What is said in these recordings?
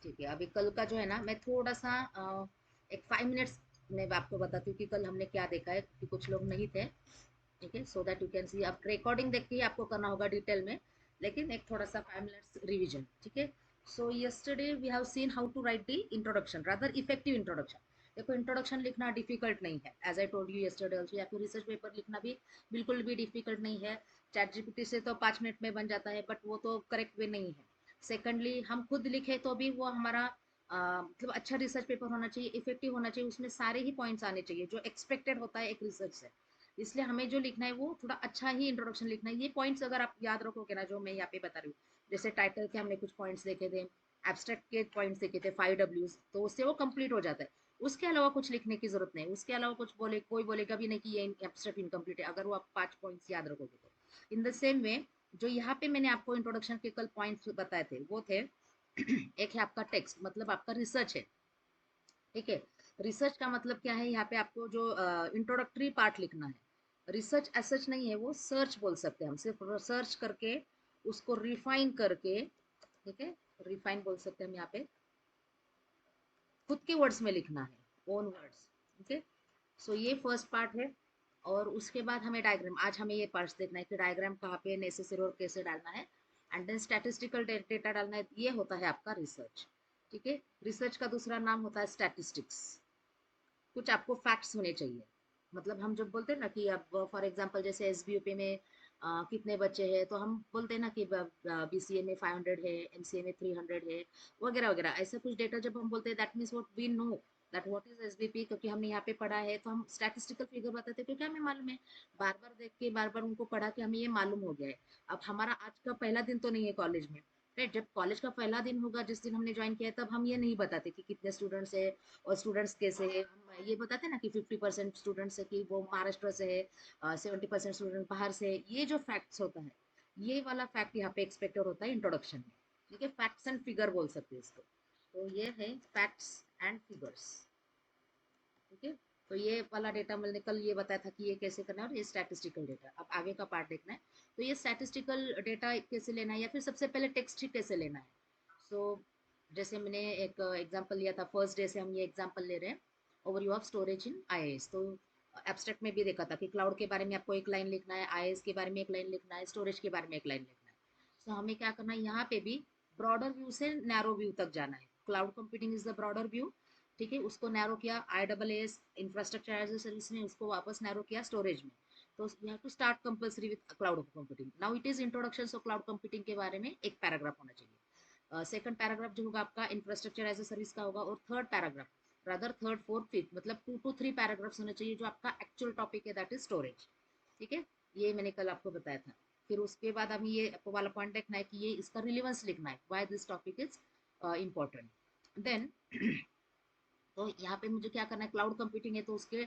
ठीक है, अभी कल का जो है ना, मैं थोड़ा सा एक 5 मिनट्स में आपको बताती हूँ कि कल हमने क्या देखा है, क्योंकि कुछ लोग नहीं थे। ठीक है, सो दैट यू कैन सी। आप रिकॉर्डिंग देख के ही आपको करना होगा डिटेल में, लेकिन एक थोड़ा सा 5 मिनट्स रिविजन। ठीक है, so yesterday we have seen how to write the introduction, rather effective introduction. देखो, इंट्रोडक्शन लिखना डिफिकल्ट नहीं है, as I told you yesterday also. या फिर रिसर्च पेपर लिखना भी बिल्कुल भी डिफिकल्ट नहीं है। चैट जीपीटी से तो 5 मिनट में बन जाता है, बट वो तो करेक्ट वे नहीं है। सेकेंडली, हम खुद लिखे तो भी वो हमारा मतलब अच्छा रिसर्च पेपर होना चाहिए, इफेक्टिव होना चाहिए, उसमें सारे ही पॉइंट्स आने चाहिए जो एक्सपेक्टेड होता है एक रिसर्च से। इसलिए हमें जो लिखना है वो थोड़ा अच्छा ही इंट्रोडक्शन लिखना है। ये पॉइंट्स अगर आप याद रखोगे ना, जो मैं यहाँ पे बता रही हूँ, जैसे टाइटल के हमने कुछ पॉइंट्स देखे थे, एब्स्ट्रैक्ट के पॉइंट्स देखे थे, 5 Ws, तो उससे वो कंप्लीट हो जाता है। उसके अलावा कुछ लिखने की जरूरत नहीं, उसके अलावा कुछ बोले कोई बोलेगा भी नहीं कि ये एब्स्ट्रैक्ट इनकम्प्लीट है, अगर वो आप 5 पॉइंट्स याद रखोगे तो। इन द सेम वे, जो यहाँ पे मैंने आपको इंट्रोडक्शन के कल पॉइंट्स बताए थे वो थे एक है आपका टेक्स्ट, मतलब आपका रिसर्च है। ठीक है, रिसर्च का मतलब क्या है, यहाँ पे आपको जो इंट्रोडक्टरी पार्ट लिखना है। रिसर्च सच नहीं है, वो सर्च बोल सकते हैं हम, सिर्फ सर्च करके उसको रिफाइन करके। ठीक है, रिफाइन बोल सकते हैं हम यहाँ पे, खुद के वर्ड्स में लिखना है, ओन वर्ड्स। ठीक है, सो ये फर्स्ट पार्ट है। और उसके बाद हमें डायग्राम, आज हमें ये पार्ट्स देखना है कि डायग्राम कहाँ पे नेसेसरी और कैसे डालना है। एंड देन स्टैटिस्टिकल डेटा डालना है, ये होता है आपका रिसर्च। ठीक है, रिसर्च का दूसरा नाम होता है स्टैटिस्टिक्स। कुछ आपको फैक्ट्स होने चाहिए। मतलब हम जब बोलते हैं ना कि अब फॉर एग्जांपल जैसे एसबीओपी में कितने बच्चे हैं, तो हम बोलते हैं ना कि बीसीए में 500 है, एमसीए में 300 है, वगैरह वगैरह। ऐसा कुछ डेटा जब हम बोलते हैं, that means what we know, that what is SBP, क्योंकि हमने यहाँ पे पढ़ा है तो हम स्टैटिस्टिकल फिगर बताते हैं, क्योंकि हमें मालूम है। बार बार देख के, बार बार उनको पढ़ा के हमें ये मालूम हो गया है। अब हमारा आज का पहला दिन तो नहीं है कॉलेज में, राइट? जब कॉलेज का पहला दिन होगा, जिस दिन हमने ज्वाइन किया है, तब हम ये नहीं बताते कि कितने स्टूडेंट्स है और स्टूडेंट्स कैसे है। हम ये बताते हैं ना कि 50% स्टूडेंट्स है कि वो महाराष्ट्र से है, 70% स्टूडेंट बाहर से है। ये जो फैक्ट्स होता है, ये वाला फैक्ट यहाँ पे एक्सपेक्टेड होता है इंट्रोडक्शन में। ठीक है, फैक्ट्स एंड फिगर बोल सकते हैं इसको। तो ये है फैक्ट्स एंड फिगर्स। ठीक है, तो ये वाला डेटा मैंने कल ये बताया था कि ये कैसे करना है, और ये स्टैटिस्टिकल डेटा। अब आगे का पार्ट देखना है। तो ये स्टैटिस्टिकल डेटा कैसे लेना है, या फिर सबसे पहले टेक्स्ट ही कैसे लेना है। सो जैसे मैंने एक एग्जांपल लिया था, फर्स्ट डे से हम ये एग्जांपल ले रहे हैं, overview of storage in IAS. तो एब्स्ट्रैक्ट में भी देखा था कि क्लाउड के बारे में आपको एक लाइन लिखना है, आईएएस के बारे में एक लाइन लिखना है, स्टोरेज के बारे में एक लाइन लिखना है। सो हमें क्या करना है, यहाँ पे भी ब्रॉडर व्यू से नैरो व्यू तक जाना है। Cloud computing is the broader view. ठीक है, उसको नैरो किया IaaS infrastructure as a service ने, उसको वापस नैरो किया स्टोरेज में। तो we have to start compulsory with cloud computing. Now it is introduction, so cloud computing के बारे में एक पैराग्राफ होना चाहिए। सेकंड पैराग्राफ जो होगा आपका इंफ्रास्ट्रक्चर एज ए सर्विस का होगा, और third paragraph, rather third fourth fifth, मतलब 2 to 3 पैराग्राफ्स होने चाहिए जो आपका एक्चुअल टॉपिक है, दैट इज स्टोरेज। ठीक है, ये मैंने कल आपको बताया था। फिर उसके बाद हमें ये वाला पॉइंट देखना है कि ये इसका रिलेवेंस लिखना है, why this topic is important. Then तो यहाँ पे मुझे क्या करना है, क्लाउड कंप्यूटिंग है तो उसके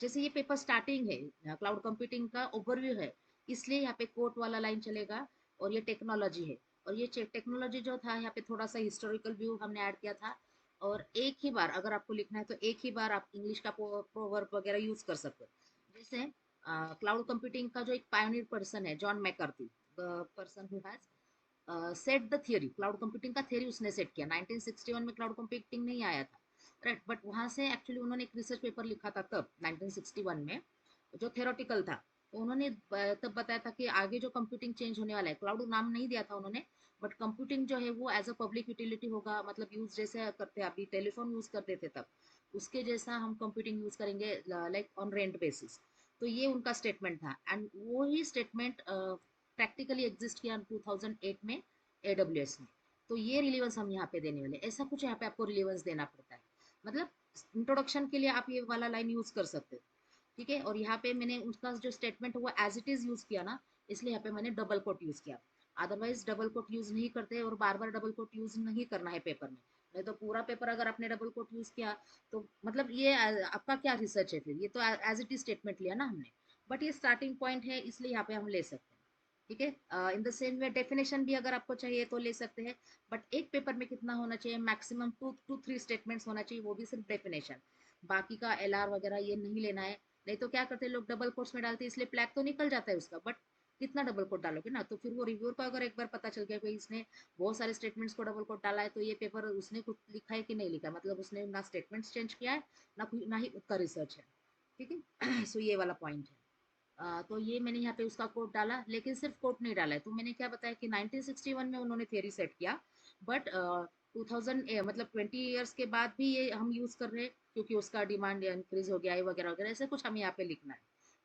जैसे ये पेपर स्टार्टिंग है, क्लाउड कंप्यूटिंग का ओवरव्यू है, इसलिए यहाँ पे कोट वाला लाइन चलेगा। और ये टेक्नोलॉजी है, और ये टेक्नोलॉजी जो था यहाँ पे थोड़ा सा हिस्टोरिकल व्यू हमने ऐड किया था। और एक ही बार अगर आपको लिखना है तो एक ही बार आप इंग्लिश का प्रोवर्ब वगैरह यूज कर सकते हो। जैसे क्लाउड कंप्यूटिंग का जो एक पायोनियर पर्सन है, John मैकर्थी, the person who has set the theory, cloud computing का थियरी उसने सेट किया। 1961 में क्लाउड कंप्यूटिंग नहीं आया था, राइट? बट वहां से एक्चुअली उन्होंने एक रिसर्च पेपर लिखा था तब 1961 में, जो थेरोटिकल था। तो उन्होंने तब बताया था कि आगे जो कंप्यूटिंग चेंज होने वाला है, क्लाउड नाम नहीं दिया था उन्होंने, बट कंप्यूटिंग जो है वो एज अ पब्लिक यूटिलिटी होगा। मतलब यूज जैसे करते हैं अभी टेलीफोन यूज करते थे तब, उसके जैसा हम कंप्यूटिंग यूज करेंगे, लाइक ऑन रेंट बेसिस। तो ये उनका स्टेटमेंट था, एंड वो ही स्टेटमेंट प्रैक्टिकली एग्जिस्ट किया 2008 में AWS में। तो ये रिलीवेंस हम यहाँ पे देने वाले, ऐसा कुछ यहाँ पे आपको रिलीवेंस देना पड़ता है। मतलब इंट्रोडक्शन के लिए आप ये वाला लाइन यूज कर सकते हो। ठीक है, और यहाँ पे मैंने उसका जो स्टेटमेंट हुआ एज इट इज यूज किया ना, इसलिए यहाँ पे मैंने डबल कोट यूज किया। अदरवाइज डबल कोट यूज नहीं करते, और बार बार डबल कोट यूज नहीं करना है पेपर में। नहीं तो पूरा पेपर अगर आपने डबल कोट यूज किया, तो मतलब ये आपका क्या रिसर्च है फिर, ये तो एज इट इज स्टेटमेंट लिया ना हमने। बट ये स्टार्टिंग पॉइंट है, इसलिए यहाँ पे हम ले सकते हैं। ठीक है, इन द सेम वे डेफिनेशन भी अगर आपको चाहिए तो ले सकते हैं। बट एक पेपर में कितना होना चाहिए, मैक्सिमम 2 to 3 स्टेटमेंट्स होना चाहिए, वो भी सिर्फ डेफिनेशन। बाकी का LR वगैरह ये नहीं लेना है। नहीं तो क्या करते हैं लोग, डबल कोर्स में डालते हैं, इसलिए फ्लैग तो निकल जाता है उसका, बट कितना डबल कोट डालोगे ना, तो फिर वो रिव्यूअर को अगर एक बार पता चल गया भाई इसने बहुत सारे स्टेटमेंट्स को डबल कोट डाला है, तो ये पेपर उसने कुछ लिखा है कि नहीं लिखा, मतलब उसने ना स्टेटमेंट्स चेंज किया है, ना ही उसका रिसर्च है। ठीक है। सो ये वाला पॉइंट है। तो ये मैंने यहाँ पे उसका कोट डाला, लेकिन सिर्फ कोट नहीं डाला है। तो मैंने क्या बताया कि 1961 में उन्होंने थियरी सेट किया, बट 2000 मतलब 20 ईयर्स के बाद भी ये हम यूज़ कर रहे हैं, क्योंकि उसका डिमांड इंक्रीज हो गया है वगैरह वगैरह, ऐसे कुछ हमें यहाँ पे लिखना है।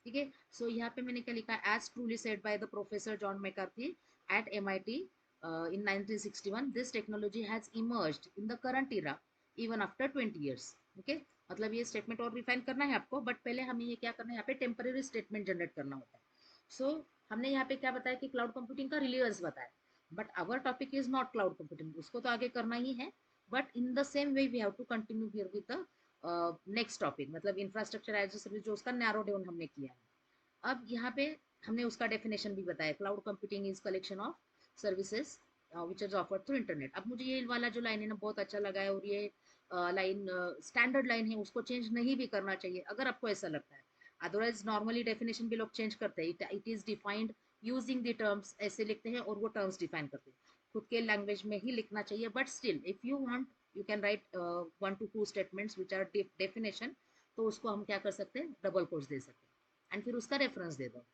ठीक है। सो यहाँ पे मैंने क्या लिखा, as truly said by the professor John McCarthy at MIT in 1961, this technology has emerged in the current era even after 20 years. Okay. मतलब ये स्टेटमेंट और रिफाइन करना है आपको, बट पहले हमें ये क्या करना है, यहाँ पे टेम्पररी स्टेटमेंट जनरेट करना होता है। सो हमने यहाँ पे क्या बताया कि क्लाउड कंप्यूटिंग का रिलीवेंस बताया, but our topic is not cloud computing, उसको तो आगे करना ही है, but in the same way we have to continue here with the next topic, मतलब इंफ्रास्ट्रक्चर एज अ सर्विस, जो उसका नैरो डाउन हमने किया है। अब यहाँ पे हमने उसका डेफिनेशन भी बताया, cloud computing is collection of services which is offered through internet. अब मुझे ये वाला जो लाइन है ना बहुत अच्छा लगा है, और ये लाइन स्टैंडर्ड लाइन है, उसको चेंज नहीं भी करना चाहिए अगर आपको ऐसा लगता है। अदरवाइज नॉर्मली डेफिनेशन भी लोग चेंज करते हैं, it is defined using the terms, ऐसे लिखते हैं और वो टर्म्स डिफाइन करते हैं। खुद के लैंग्वेज में ही लिखना चाहिए, but still if you want you can write 1 to 2 statements which are definition, तो उसको हम क्या कर सकते हैं, डबल कोट्स दे सकते हैं एंड फिर उसका रेफरेंस दे दो।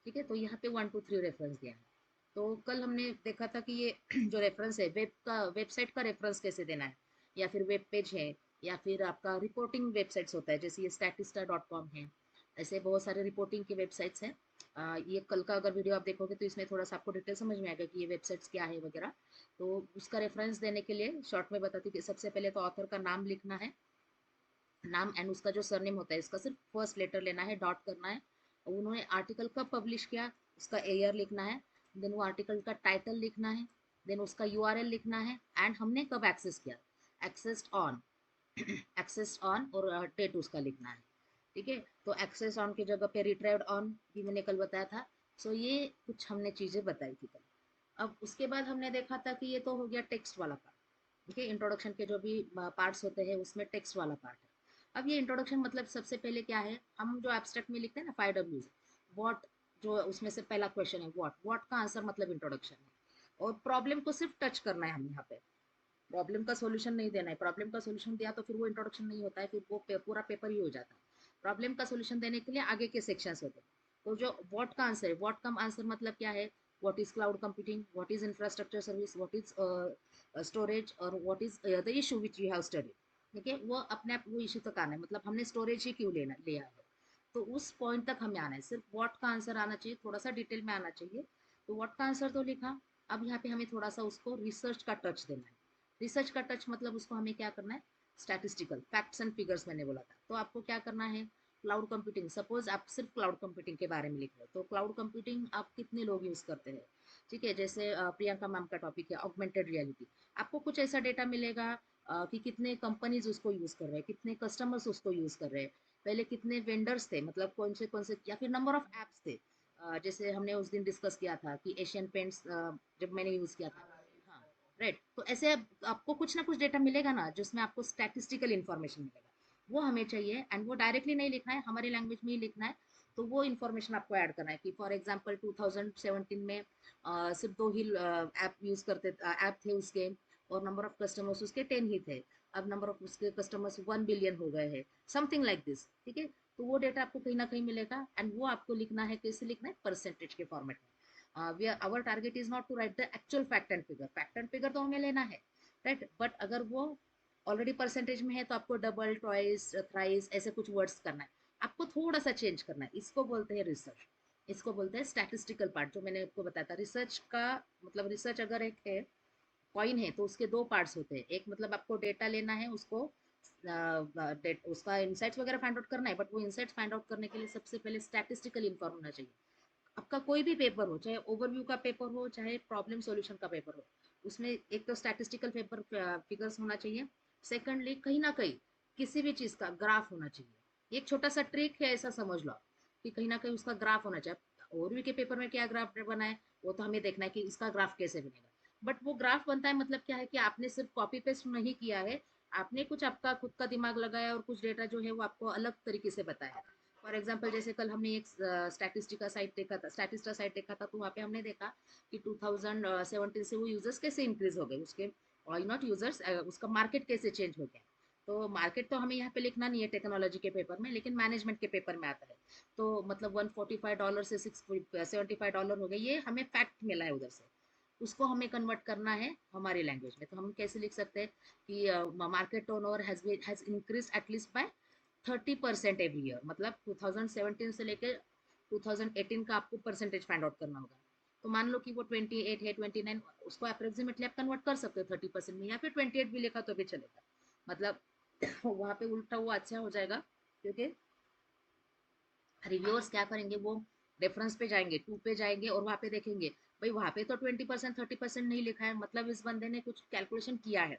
ठीक है। तो यहाँ पे 1 2 3 रेफरेंस दिया है। तो कल हमने देखा था कि ये जो रेफरेंस है, वेबसाइट का रेफरेंस कैसे देना है, या फिर वेब पेज है, या फिर आपका रिपोर्टिंग वेबसाइट्स होता है, जैसे ये statista.com है, ऐसे बहुत सारे रिपोर्टिंग के वेबसाइट्स हैं। ये कल का अगर वीडियो आप देखोगे तो इसमें थोड़ा सा आपको डिटेल समझ में आएगा कि ये वेबसाइट्स क्या है वगैरह। तो उसका रेफरेंस देने के लिए शॉर्ट में बताती हूँ कि सबसे पहले तो ऑथर का नाम लिखना है, नाम एंड उसका जो सरनेम होता है, इसका सिर्फ फर्स्ट लेटर लेना है, डॉट करना है। और उन्होंने आर्टिकल कब पब्लिश किया, उसका ईयर लिखना है। देन वो आर्टिकल का टाइटल लिखना है। देन उसका URL लिखना है, एंड हमने कब एक्सेस किया, एक्सेस ऑन एक्सेस ऑन, और डेट उसका लिखना है। ठीक है। तो एक्सेस ऑन की जगह पे रिट्राइव्ड ऑन भी मैंने कल बताया था। सो ये कुछ हमने चीज़ें बताई थी कल। अब उसके बाद हमने देखा था कि ये तो हो गया टेक्स्ट वाला पार्ट। ठीक है। इंट्रोडक्शन के जो भी पार्ट्स होते हैं उसमें टेक्स्ट वाला पार्ट है। अब ये इंट्रोडक्शन मतलब सबसे पहले क्या है, हम जो एब्स्ट्रैक्ट में लिखते हैं ना 5 Ws, व्हाट, जो उसमें से पहला क्वेश्चन है व्हाट, व्हाट का आंसर मतलब इंट्रोडक्शन है। और प्रॉब्लम को सिर्फ टच करना है हम यहाँ पे, प्रॉब्लम का सॉल्यूशन नहीं देना है। प्रॉब्लम का सॉल्यूशन दिया तो फिर वो इंट्रोडक्शन नहीं होता है, फिर वो पूरा पेपर ही हो जाता है। प्रॉब्लम का सॉल्यूशन देने के लिए आगे के सेक्शंस होते हैं। तो जो व्हाट का आंसर है, व्हाट का आंसर मतलब क्या है, what is cloud computing, what is infrastructure service, what is storage, और what is the issue which you have studied. ठीक है। वो अपने आप वो इशू तक आना है, मतलब हमने स्टोरेज ही क्यों लेना लिया है, तो उस पॉइंट तक हमें आना है। सिर्फ व्हाट का आंसर आना चाहिए, थोड़ा सा डिटेल में आना चाहिए। तो व्हाट का आंसर तो लिखा। अब यहाँ पे हमें थोड़ा सा उसको रिसर्च का टच देना है। रिसर्च का टच मतलब उसको हमें क्या करना है, स्टैटिस्टिकल फैक्ट्स एंड फिगर्स मैंने बोला था। तो आपको क्या करना है, क्लाउड कंप्यूटिंग, सपोज आप सिर्फ क्लाउड कंप्यूटिंग के बारे में लिख रहे हो, तो क्लाउड कंप्यूटिंग आप कितने लोग यूज करते हैं। ठीक है। जैसे प्रियंका मैम का टॉपिक है ऑगमेंटेड रियलिटी, आपको कुछ ऐसा डेटा मिलेगा कि कितने कंपनीज उसको यूज कर रहे हैं, कितने कस्टमर्स उसको यूज कर रहे हैं, पहले कितने वेंडर्स थे, मतलब कौन से, या फिर नंबर ऑफ एप्स थे। जैसे हमने उस दिन डिस्कस किया था कि एशियन पेंट्स जब मैंने यूज किया था। हाँ, राइट। तो ऐसे आपको कुछ ना कुछ डेटा मिलेगा ना, जिसमें आपको स्टैटिस्टिकल इन्फॉर्मेशन मिलेगा, वो हमें चाहिए। एंड वो डायरेक्टली नहीं लिखना है, हमारे लैंग्वेज में ही लिखना है। तो वो इन्फॉर्मेशन आपको ऐड करना है कि फॉर एग्जांपल 2017 में सिर्फ 2 ही ऐप यूज़ करते ऐप थे उसके, और नंबर ऑफ कस्टमर्स उसके 10 ही थे। अब नंबर ऑफ उसके कस्टमर्स 1 बिलियन हो गए हैं, समथिंग लाइक दिस। ठीक है। तो वो डेटा आपको कहीं ना कहीं मिलेगा, एंड वो आपको लिखना है, कैसे लिखना है, परसेंटेज के फॉर्मेट में। Our target is not to write the actual fact and figure, fact and figure तो हमें लेना है, राइट। बट अगर वो ऑलरेडी परसेंटेज में है, तो आपको डबल, ट्वाइस, थ्राइस ऐसे कुछ वर्ड्स करना है, आपको थोड़ा सा चेंज करना है। इसको बोलते हैं रिसर्च, इसको बोलते हैं स्टैटिस्टिकल पार्ट, जो मैंने आपको बताया था। रिसर्च का मतलब, रिसर्च अगर एक है कॉइन है, तो उसके 2 पार्ट्स होते हैं। एक मतलब आपको डेटा लेना है, उसको उसका इंसाइट्स वगैरह फाइंड आउट करना है, बट वो इंसाइट्स फाइंड आउट करने के लिए सबसे पहले स्टैटिस्टिकल इन्फॉर्म होना चाहिए। आपका कोई भी पेपर हो, चाहे ओवरव्यू का पेपर हो, चाहे प्रॉब्लम सॉल्यूशन का पेपर हो, उसमें एक तो स्टैटिस्टिकल पेपर फिगर्स होना चाहिए। सेकंडली कहीं ना कहीं किसी भी चीज़ का ग्राफ होना चाहिए। एक छोटा सा ट्रिक है, ऐसा समझ लो कि कहीं ना कहीं उसका ग्राफ होना चाहिए। ओवरव्यू के पेपर में क्या ग्राफ बना है, वो तो हमें देखना है कि इसका ग्राफ कैसे बनेगा। बट वो ग्राफ बनता है मतलब क्या है कि आपने सिर्फ कॉपी पेस्ट नहीं किया है, आपने कुछ आपका खुद का दिमाग लगाया और कुछ डेटा जो है वो आपको अलग तरीके से बताया। फॉर एग्जांपल जैसे कल हमने एक स्टैटिस्टिका साइट देखा था, स्टैटिस्टा साइट देखा था, तो वहाँ पे हमने देखा कि 2017 से वो यूजर्स कैसे इंक्रीज हो गए, उसके नॉट यूजर्स, उसका मार्केट कैसे चेंज हो गया। तो मार्केट तो हमें यहाँ पे लिखना नहीं है टेक्नोलॉजी के पेपर में, लेकिन मैनेजमेंट के पेपर में आता है। तो मतलब $145 से $675 हो गए, ये हमें फैक्ट मिला है उधर से। उसको हमें कन्वर्ट करना है हमारी लैंग्वेज में, तो हम कैसे लिख सकते हैं कि market turnover has increase at least by 30% every year, मतलब 2017 से लेके 2018 का आपको परसेंटेज फाइंड आउट करना होगा। तो मान लो कि वो 28 है, 29, उसको अप्रोक्सीमेटली आप कन्वर्ट कर सकते हो 30% में, या फिर 28 भी लिखा तो भी चलेगा। मतलब वहाँ पे उल्टा हुआ अच्छा हो जाएगा, क्योंकि रिव्यूअर्स क्या करेंगे, वो रेफरेंस पे जाएंगे, टू पे जाएंगे, और वहाँ पे देखेंगे भाई वहाँ पे तो 20% 30% नहीं लिखा है, मतलब इस बंदे ने कुछ कैलकुलेशन किया है,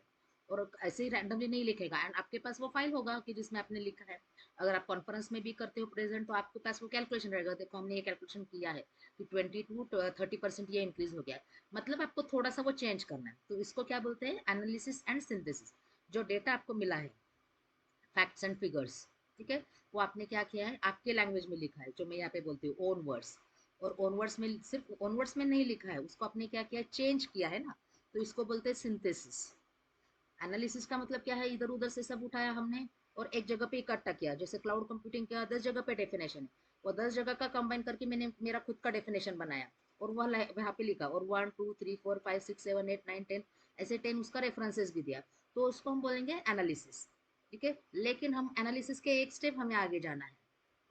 और ऐसे ही रैंडमली नहीं लिखेगा। एंड आपके पास वो फाइल होगा कि जिसमें आपने लिखा है। अगर आप कॉन्फ्रेंस में भी करते हो प्रेजेंट, तो आपके पास वो कैलकुलेशन रहेगा, देखो हमने ये कैलकुलेशन किया है कि 20 to 30% ये इंक्रीज हो गया है। मतलब आपको थोड़ा सा वो चेंज करना है, तो इसको क्या बोलते हैं, एनालिसिस एंड सिंथेसिस। जो डेटा आपको मिला है, फैक्ट्स एंड फिगर्स, ठीक है, वो आपने क्या किया है, आपके लैंग्वेज में लिखा है, जो मैं यहाँ पे बोलती हूँ ओन वर्ड्स। और ओन वर्ड्स में सिर्फ ओन वर्ड्स में नहीं लिखा है, उसको आपने क्या किया, चेंज किया है ना, तो इसको बोलते हैं सिंथेसिस। एनालिसिस का मतलब क्या है, इधर उधर से सब उठाया हमने और एक जगह पे इकट्ठा किया। जैसे क्लाउड कंप्यूटिंग का 10 जगह पे डेफिनेशन है, वो 10 जगह का कंबाइन करके मैंने मेरा खुद का डेफिनेशन बनाया, और वह वहाँ पे लिखा, और 1 2 3 4 5 6 7 8 9 10, ऐसे 10 उसका रेफरेंसेस भी दिया। तो उसको हम बोलेंगे एनालिसिस, ठीक है। लेकिन हम एनालिसिस के एक स्टेप हमें आगे जाना है,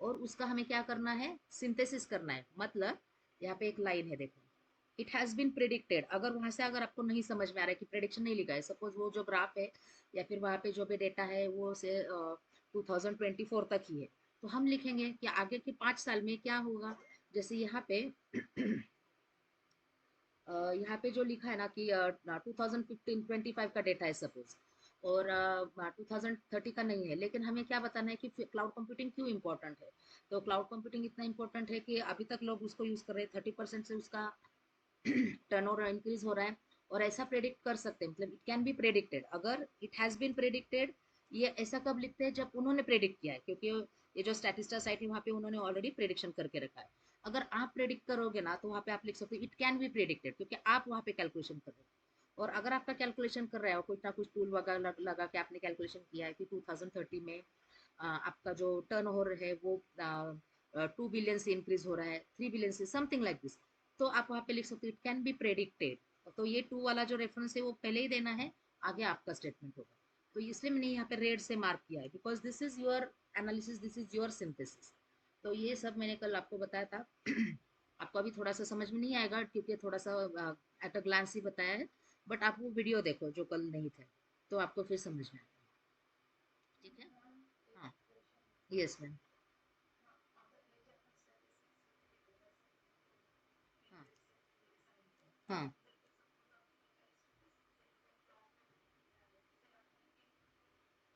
और उसका हमें क्या करना है, सिंथेसिस करना है। मतलब यहाँ पे एक लाइन है, देखो, इट हैज़ बीन प्रिडिक्टेड। अगर वहां से अगर आपको नहीं समझ में आ रहा है कि प्रिडिक्शन नहीं लिखा है, सपोज वो जो ग्राफ है या फिर वहाँ पे जो भी डेटा है वो से 2024 तक ही है, तो हम लिखेंगे कि आगे के 5 साल में क्या होगा। जैसे यहाँ पे यहाँ पे जो लिखा है ना कि 2015-25 का डेटा है सपोज, और 2030 का नहीं है, लेकिन हमें क्या बताना है कि क्लाउड कंप्यूटिंग क्यों इंपॉर्टेंट है। तो क्लाउड कंप्यूटिंग इतना इंपॉर्टेंट है कि अभी तक लोग उसको यूज कर रहे हैं, 30% से उसका टर्नओवर इंक्रीज हो रहा है। और ऐसा प्रेडिक्ट कर सकते हैं, मतलब इट कैन बी प्रेडिक्टेड। अगर इट हैज बीन प्रेडिक्टेड, ये ऐसा कब लिखते हैं, जब उन्होंने प्रेडिक्ट किया है, क्योंकि ये जो स्टैटिस्टा साइट है वहाँ पे उन्होंने ऑलरेडी प्रेडिक्शन करके रखा है। अगर आप प्रेडिक्ट करोगे ना, तो वहाँ पे आप लिख सकते हो इट कैन बी प्रेडिक्टेड, क्योंकि आप वहाँ पे कैलकुलेशन कर रहे हो। और अगर आपका कैलकुलेशन कर रहा है, कुछ ना कुछ टूल वगैरह लगा के आपने कैलकुलेशन किया है कि 2030 में आपका जो टर्नओवर है वो 2 बिलियन से इंक्रीज हो रहा है, 3 बिलियन से, समथिंग लाइक दिस। तो आप वहाँ पे लिख सकते हो इट कैन बी प्रेडिक्टेड। तो ये टू वाला जो रेफरेंस है वो पहले ही देना है, आगे आपका स्टेटमेंट होगा। तो इसलिए मैंने यहाँ पे रेड से मार्क किया है, because this is your analysis, this is your synthesis. तो ये सब मैंने कल आपको बताया था। आपको अभी थोड़ा सा समझ में नहीं आएगा, क्योंकि थोड़ा सा एट अ ग्लांस ही बताया है, बट आप वो वीडियो देखो जो कल नहीं थे, तो आपको फिर समझ में आएगा। ठीक है। हाँ। Yes ma'am. हाँ। हाँ।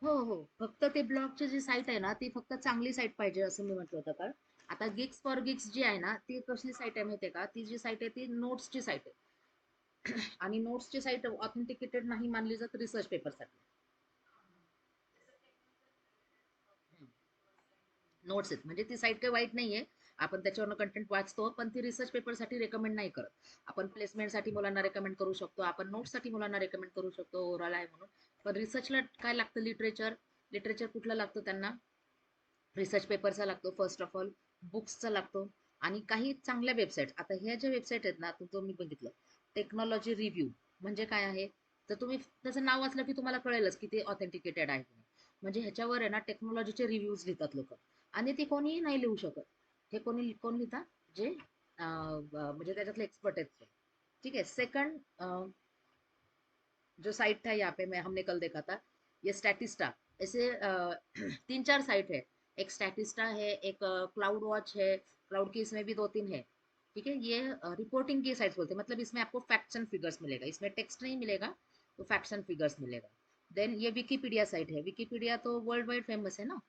हो, हो. फक्त ते ब्लॉगची जी साईट आहे ना, ती फक्त चांगली साईट पाहिजे असं मी म्हटलं होतं काल. आता गिग्स फॉर गिग्स जी आहे ना, ती कसली साईट आहे माहिती आहे का? ती जी साईट आहे ती नोट्सची साईट आहे. आणि नोट्सची साईट ऑथेंटिकेटेड नाही मानली जात रिसर्च पेपरसाठी. नोट्स आहेत, म्हणजे ती साईट काही वाईट नाहीये. आपण त्याच्यावरनं कंटेंट वाचतो, पण ती रिसर्च पेपरसाठी रेकमेंड नाही करत. आपण प्लेसमेंटसाठी मुलांना रेकमेंड करू शकतो, आपण नोट्ससाठी मुलांना रेकमेंड करू शकतो, ओव्हरऑल आहे म्हणून. पण रिसर्चला काय लागतं, लिटरेचर. लिटरेचर कुठलं लागतं त्यांना, रिसर्च पेपरचा लागतो फर्स्ट ऑफ ऑल, बुक्सचा लागतो, आणि काही चांगल्या वेबसाईट. आता ह्या ज्या वेबसाईट आहेत ना, तो मी बघितलं, टेक्नॉलॉजी रिव्ह्यू म्हणजे काय आहे, तर तुम्ही त्याचं नाव वाचलं की तुम्हाला कळेलच की ते ऑथेंटिकेटेड आहे की नाही. म्हणजे ह्याच्यावर आहे ना टेक्नॉलॉजीचे रिव्ह्यूज लिहितात लोक, आणि ते कोणीही नाही लिहू शकत. हे कोण लिहितात, जे म्हणजे त्याच्यातले एक्सपर्ट आहेत ते. ठीक है। सेकंड, जो साइट था यहाँ पे मैं हमने कल देखा था, ये स्टैटिस्टा। ऐसे 3-4 साइट है। एक स्टैटिस्टा है, एक क्लाउड वॉच है, क्लाउड की इसमें भी 2-3 है। ठीक है, ये रिपोर्टिंग की साइट्स बोलते हैं, मतलब इसमें आपको फैक्ट्स एंड फिगर्स मिलेगा, इसमें टेक्स्ट नहीं मिलेगा, तो फैक्ट्स एंड फिगर्स मिलेगा। देन ये विकीपीडिया साइट है, विकीपीडिया तो वर्ल्ड वाइड फेमस है ना,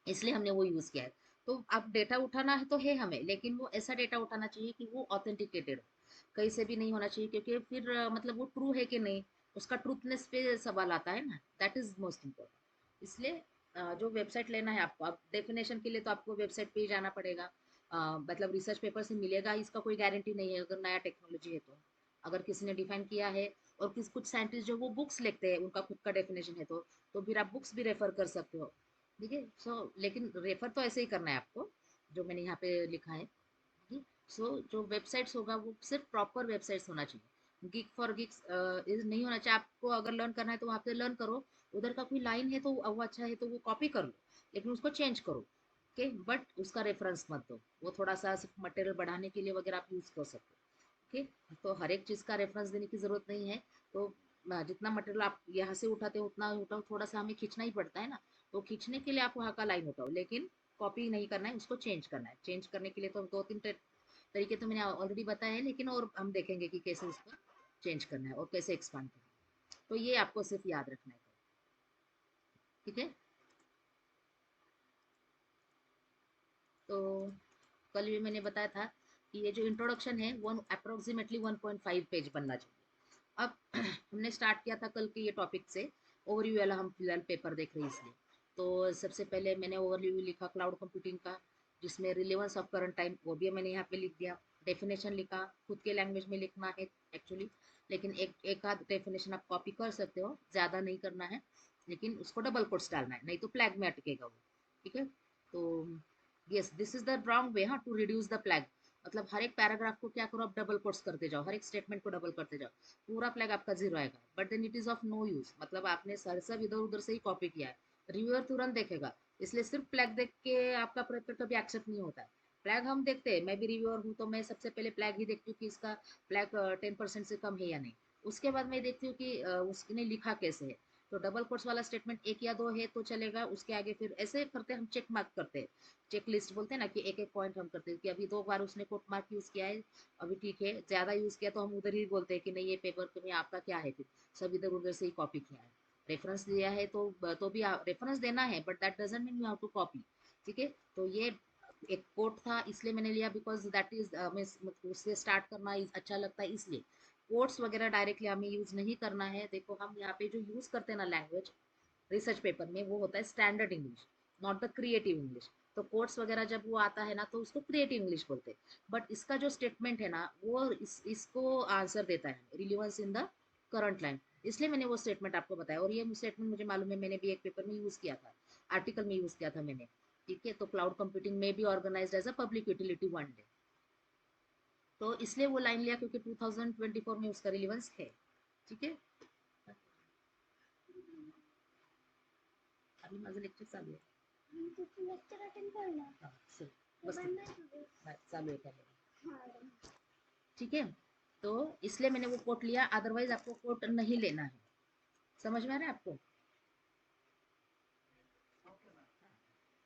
इसलिए हमने वो यूज किया है। तो अब डेटा उठाना है तो है हमें, लेकिन वो ऐसा डेटा उठाना चाहिए कि वो ऑथेंटिकेटेड हो, कहीं से भी नहीं होना चाहिए, क्योंकि फिर मतलब वो ट्रू है कि नहीं, उसका ट्रूथनेस पे सवाल आता है ना, दैट इज मोस्ट इम्पोर्टेंट। इसलिए जो वेबसाइट लेना है आपको, अब डेफिनेशन के लिए तो आपको वेबसाइट पे ही जाना पड़ेगा। मतलब रिसर्च पेपर से मिलेगा, इसका कोई गारंटी नहीं है अगर नया टेक्नोलॉजी है तो। अगर किसी ने डिफाइन किया है, और कुछ साइंटिस्ट जो वो बुक्स लिखते हैं, उनका खुद का डेफिनेशन है तो फिर आप बुक्स भी रेफर कर सकते हो। ठीक है, सो लेकिन रेफर तो ऐसे ही करना है आपको, जो मैंने यहाँ पे लिखा है। सो जो वेबसाइट्स होगा वो सिर्फ प्रॉपर वेबसाइट्स होना चाहिए। गिग फॉर गिग्स नहीं होना चाहिए। आपको अगर लर्न करना है तो वहाँ पे लर्न करो, उधर का कोई लाइन है तो वो अच्छा है तो वो कॉपी कर लो, लेकिन उसको चेंज करो। ओके, बट उसका रेफरेंस मत दो, वो थोड़ा सा सिर्फ मटेरियल बढ़ाने के लिए वगैरह आप यूज़ कर सकते हो। ओके, तो हर एक चीज़ का रेफरेंस देने की ज़रूरत नहीं है। तो जितना मटेरियल आप यहाँ से उठाते हो उतना उठाओ, थोड़ा सा हमें खींचना ही पड़ता है ना, तो खींचने के लिए आप वहाँ का लाइन उठाओ, लेकिन कॉपी नहीं करना है, उसको चेंज करना है। चेंज करने के लिए तो दो तीन तरीके तो मैंने ऑलरेडी बताया है, लेकिन और हम देखेंगे कि कैसे उसको चेंज करना है और कैसे एक्सपांड करना है। तो ये आपको सिर्फ याद रखना है। ठीक है, तो कल भी मैंने बताया था कि ये जो इंट्रोडक्शन है वो अप्रोक्सीमेटली 1.5 पेज बनना चाहिए। अब हमने स्टार्ट किया था कल के ये टॉपिक से, ओवरव्यू वाला हम फिलहाल पेपर देख रहे हैं इसलिए। तो सबसे पहले मैंने ओवरव्यू लिखा क्लाउड कंप्यूटिंग का, जिसमें रिलेवेंस ऑफ करंट टाइम वो भी मैंने यहाँ पे लिख दिया। डेफिनेशन लिखा, खुद के लैंग्वेज में लिखना है एक्चुअली, लेकिन एक आध डेफिनेशन आप कॉपी कर सकते हो, ज़्यादा नहीं करना है, लेकिन उसको डबल कोट्स डालना है, नहीं तो फ्लैग में अटकेगा वो। ठीक है, तो yes this is the wrong way, हाँ, टू रिड्यूस द फ्लैग। मतलब हर एक पैराग्राफ को क्या करो, आप डबल कोट्स करते जाओ, हर एक स्टेटमेंट को डबल करते जाओ, पूरा फ्लैग आपका जीरो आएगा, but then it is of no use. मतलब आपने सर सब इधर उधर से ही कॉपी किया है, रिव्यूअर तुरंत देखेगा। इसलिए सिर्फ फ्लैग देख के आपका पेपर कभी एक्सेप्ट नहीं होता है। फ्लैग हम देखते हैं, मैं भी रिव्यूअर हूँ तो मैं सबसे पहले फ्लैग ही देखती हूँ कि इसका फ्लैग 10% से कम है या नहीं। उसके बाद मैं देखती हूँ कि उसने लिखा कैसे है। तो डबल कोट्स वाला स्टेटमेंट एक या दो है तो चलेगा, उसके आगे फिर ऐसे करते हम चेक मार्क करते हैं। चेक लिस्ट बोलते हैं ना, कि एक एक पॉइंट हम करते हैं कि अभी 2 बार उसने कोट मार्क यूज किया है, अभी ठीक है। ज्यादा यूज किया तो हम उधर ही बोलते हैं कि नहीं ये पेपर में आपका क्या है, फिर सब इधर उधर से ही कॉपी किया है। रेफरेंस दिया है तो भी रेफरेंस देना है, but that doesn't mean you have to copy. ठीक है, तो ये एक कोट था इसलिए मैंने लिया, बिकॉज दैट इज उससे स्टार्ट करना अच्छा लगता है इसलिए। कोट्स वगैरह डायरेक्टली हमें यूज नहीं करना है। देखो हम यहाँ पे जो यूज करते हैं ना लैंग्वेज रिसर्च पेपर में, वो होता है standard English, not the creative English. तो कोट्स वगैरह जब वो आता है ना तो उसको क्रिएटिव इंग्लिश बोलते हैं। बट इसका जो स्टेटमेंट है ना वो इसको आंसर देता है, relevance in the current line. इसलिए मैंने वो स्टेटमेंट आपको बताया, और ये स्टेटमेंट मुझे मालूम है, मैंने भी एक पेपर में यूज किया था, आर्टिकल में यूज किया था मैंने। ठीक है, तो क्लाउड कंप्यूटिंग में भी organise as a public utility one day, तो इसलिए वो लाइन लिया क्योंकि 2024 में उसका रिलीवेंस है। ठीक है, अभी माझं लेक्चर चालू आहे. लेक्चर अटेंड कर ना. हां, चल बस चालू आहे का? ठीक है, तो इसलिए मैंने वो कोट लिया, अदरवाइज आपको कोट नहीं लेना है। समझ में आ रहा है आपको?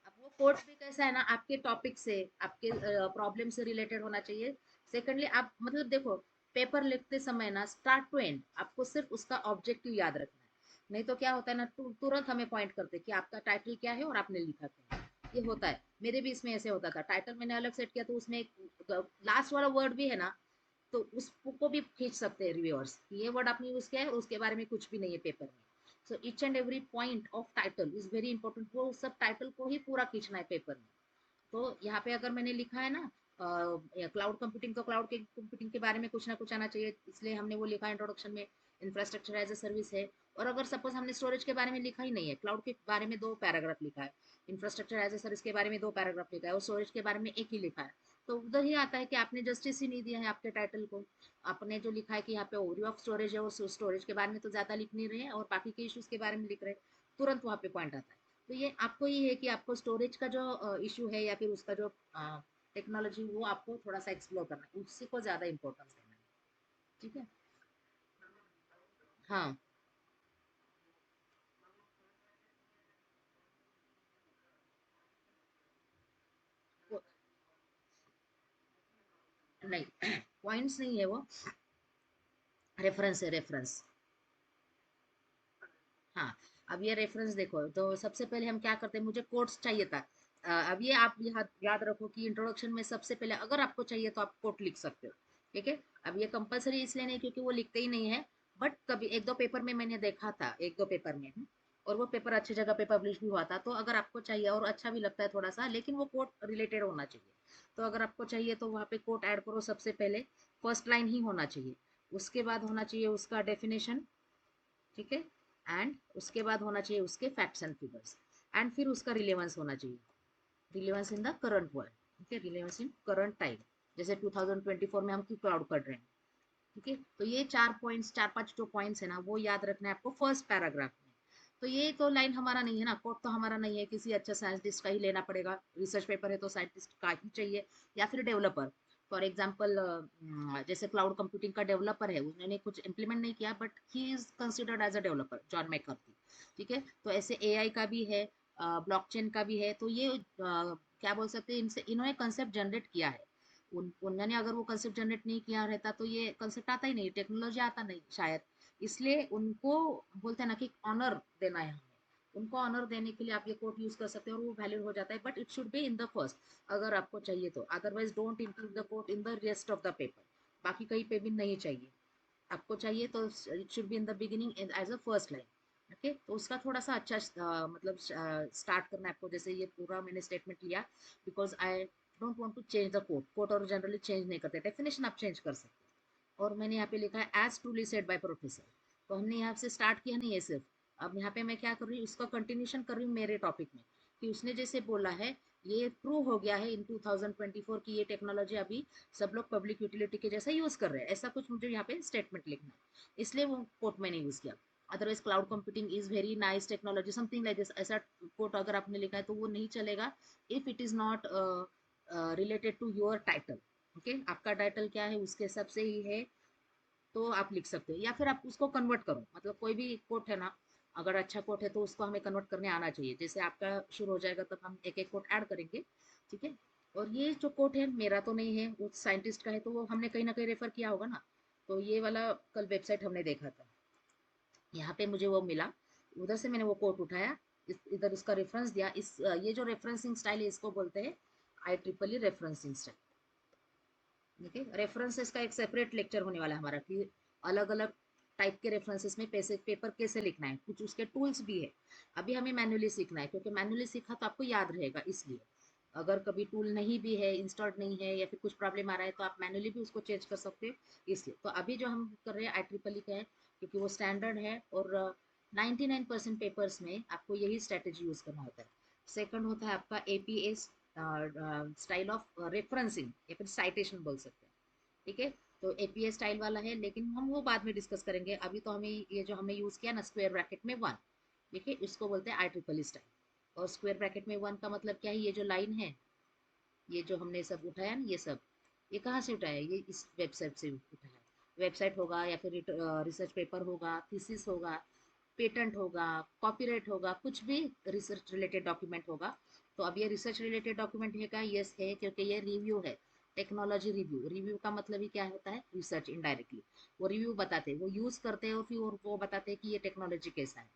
अब वो कोट भी कैसा है ना, आपके टॉपिक से, आपके प्रॉब्लम से रिलेटेड होना चाहिए। सेकेंडली आप मतलब देखो, पेपर लिखते समय ना स्टार्ट टू एंड आपको सिर्फ उसका ऑब्जेक्टिव याद रखना है। नहीं तो क्या होता है ना, तुरंत हमें पॉइंट करते हैं कि आपका टाइटल क्या है और आपने लिखा क्या है। ये होता है, मेरे भी इसमें ऐसे होता था। टाइटल मैंने अलग सेट किया तो उसमें लास्ट वाला वर्ड भी है ना, तो उसको भी खींच सकते हैं रिव्यूअर्स, ये वर्ड आपने यूज किया है और उसके बारे में कुछ भी नहीं है पेपर में। So each and every point of title is very important, वो सब टाइटल को ही पूरा खींचना है पेपर में। तो यहाँ पे अगर मैंने लिखा है ना क्लाउड कंप्यूटिंग, तो क्लाउड के कंप्यूटिंग के बारे में कुछ ना कुछ आना चाहिए, इसलिए हमने वो लिखा इंट्रोडक्शन में। इंफ्रास्ट्रक्चर एज ए सर्विस है। और अगर सपोज हमने स्टोरेज के बारे में लिखा ही नहीं है, क्लाउड के बारे में 2 पैराग्राफ लिखा है, इंफ्रास्ट्रक्चर एज ए सर्विस के बारे में 2 पैराग्राफ लिखा है, और स्टोरेज के बारे में एक ही लिखा है, तो उधर ही आता है कि आपने जस्टिस ही नहीं दिया है आपके टाइटल को। आपने जो लिखा है कि यहाँ पे ओवरव्यू ऑफ स्टोरेज है, और स्टोरेज के बारे में तो ज्यादा लिख नहीं रहे हैं और बाकी के इश्यूज के बारे में लिख रहे हैं, तुरंत वहाँ पे पॉइंट आता है। तो ये आपको ये है कि आपको स्टोरेज का जो इशू है या फिर उसका जो टेक्नोलॉजी, वो आपको थोड़ा सा एक्सप्लोर करना है, उसी को ज़्यादा इंपॉर्टेंस देना है। ठीक है, हाँ, वो नहीं पॉइंट्स नहीं है वो, रेफरेंस है रेफरेंस। हाँ, अब ये रेफरेंस देखो, तो सबसे पहले हम क्या करते हैं, मुझे कोट्स चाहिए था। अब ये आप याद रखो कि इंट्रोडक्शन में सबसे पहले अगर आपको चाहिए तो आप कोट लिख सकते हो। ठीक है, अब ये कंपलसरी इसलिए नहीं क्योंकि वो लिखते ही नहीं है, बट कभी एक दो पेपर में मैंने देखा था, एक दो पेपर में। और वो पेपर अच्छी जगह पे पब्लिश भी हुआ था। तो अगर आपको चाहिए और अच्छा भी लगता है थोड़ा सा, लेकिन वो कोट रिलेटेड होना चाहिए। तो अगर आपको चाहिए तो वहाँ पे कोट ऐड करो। सबसे पहले फर्स्ट लाइन ही होना चाहिए, उसके बाद होना चाहिए उसका डेफिनेशन, ठीक है, एंड उसके बाद होना चाहिए उसके फैक्ट्स एंड फिगर्स, एंड फिर उसका रिलेवेंस होना चाहिए, relevance in the current world, ठीक है, रिलेवेंस इन करंट टाइम। जैसे 2024 में हम क्यों क्लाउड कर रहे हैं, ठीक है। तो ये 4 पॉइंट्स, 4-5 जो पॉइंट्स है ना, वो याद रखना है आपको फर्स्ट पैराग्राफ में। तो ये तो लाइन हमारा नहीं है ना, कोड तो हमारा नहीं है, किसी अच्छा साइंटिस्ट का ही लेना पड़ेगा। रिसर्च पेपर है तो साइंटिस्ट का ही चाहिए, या फिर डेवलपर। फॉर एग्जाम्पल जैसे क्लाउड कंप्यूटिंग का डेवलपर है, उन्होंने कुछ इम्प्लीमेंट नहीं किया, but he is considered as a developer, John McCarthy, ठीक है। तो ऐसे एआई का भी है, ब्लॉकचेन का भी है। तो ये क्या बोल सकते हैं, इनसे इन्होंने कंसेप्ट जनरेट किया है। उन्होंने अगर वो कंसेप्ट जनरेट नहीं किया रहता तो ये कंसेप्ट आता ही नहीं, टेक्नोलॉजी आता नहीं शायद। इसलिए उनको बोलते हैं ना कि ऑनर देना है हमें, उनको ऑनर देने के लिए आप ये कोट यूज कर सकते हो और वो वैलिड हो जाता है, but it should be in the first, अगर आपको चाहिए तो। Otherwise don't include the quote in the rest of the paper, बाकी कहीं पे भी नहीं चाहिए। आपको चाहिए तो it should be in the beginning as a first line, okay. तो उसका थोड़ा सा अच्छा मतलब स्टार्ट करना है आपको। जैसे ये पूरा मैंने स्टेटमेंट लिया, because I don't want to change the quote. Quote और जनरली चेंज नहीं करते, डेफिनेशन आप चेंज कर सकते हैं। और मैंने यहाँ पे लिखा है as truly said by professor. तो हमने यहाँ से स्टार्ट किया नहीं है सिर्फ, अब यहाँ पे मैं क्या कर रही हूँ, उसका कंटिन्यूशन कर रही हूँ मेरे टॉपिक में, कि उसने जैसे बोला है ये प्रूव हो गया है इन 2024 की ये टेक्नोलॉजी अभी सब लोग पब्लिक यूटिलिटी के जैसा यूज कर रहे हैं। ऐसा कुछ मुझे यहाँ पे स्टेटमेंट लिखना है, इसलिए वो कोट मैंने यूज किया। Otherwise cloud computing is very nice technology, something like this, ऐसा कोट अगर आपने लिखा है तो वो नहीं चलेगा if it is not related to your title, okay. आपका टाइटल क्या है उसके हिसाब से ही है, तो आप लिख सकते हो। या फिर आप उसको कन्वर्ट करो, मतलब कोई भी कोट है ना, अगर अच्छा कोट है तो उसको हमें कन्वर्ट करने आना चाहिए। जैसे आपका शुरू हो जाएगा तब हम एक एक कोट ऐड करेंगे, ठीक है। और ये जो कोट है मेरा तो नहीं है, वो साइंटिस्ट का है, तो वो हमने कहीं ना कहीं रेफर किया होगा ना। तो ये वाला कल वेबसाइट हमने देखा था, यहाँ पे मुझे वो मिला, उधर से मैंने वो कोट उठाया, इधर उसका रेफरेंस दिया। ये जो रेफरेंसिंग स्टाइल है इसको बोलते हैं IEEE रेफरेंसिंग स्टाइल, ठीक है। रेफरेंसेस का एक सेपरेट लेक्चर होने वाला है हमारा, कि अलग अलग टाइप के रेफरेंसेस में पैसे पेपर कैसे लिखना है, कुछ उसके टूल्स भी है। अभी हमें मैनुअली सीखना है, क्योंकि मैनुअली सीखा तो आपको याद रहेगा। इसलिए अगर कभी टूल नहीं भी है, इंस्टॉल्ड नहीं है, या फिर कुछ प्रॉब्लम आ रहा है, तो आप मैनुअली भी उसको चेंज कर सकते हो। इसलिए तो अभी जो हम कर रहे हैं IEEE का है, क्योंकि वो स्टैंडर्ड है। और 99% पेपर्स में आपको यही स्ट्रेटेजी यूज करना होता है। सेकंड होता है आपका APA स्टाइल ऑफ रेफरेंसिंग, या फिर साइटेशन बोल सकते हैं, ठीक है। तो APA स्टाइल वाला है, लेकिन हम वो बाद में डिस्कस करेंगे। अभी तो हमें ये जो हमने यूज किया ना, स्क्वायर ब्रैकेट में 1, ठीक है, इसको बोलते हैं IEEE स्टाइल। और स्क्वायर ब्रैकेट में 1 का मतलब क्या है, ये जो लाइन है, ये जो हमने सब उठाया ना, ये सब, ये कहाँ से उठाया है, ये इस वेबसाइट से उठाया है। वेबसाइट होगा, या फिर रिसर्च पेपर होगा, थीसिस होगा, पेटेंट होगा, कॉपीराइट होगा, कुछ भी रिसर्च रिलेटेड डॉक्यूमेंट होगा। तो अब ये रिसर्च रिलेटेड डॉक्यूमेंट है का, यस है, क्योंकि ये रिव्यू है, टेक्नोलॉजी रिव्यू। रिव्यू का मतलब ही क्या होता है, रिसर्च इनडायरेक्टली। वो रिव्यू बताते हैं, वो यूज करते हैं, और फिर वो बताते हैं कि ये टेक्नोलॉजी कैसा है।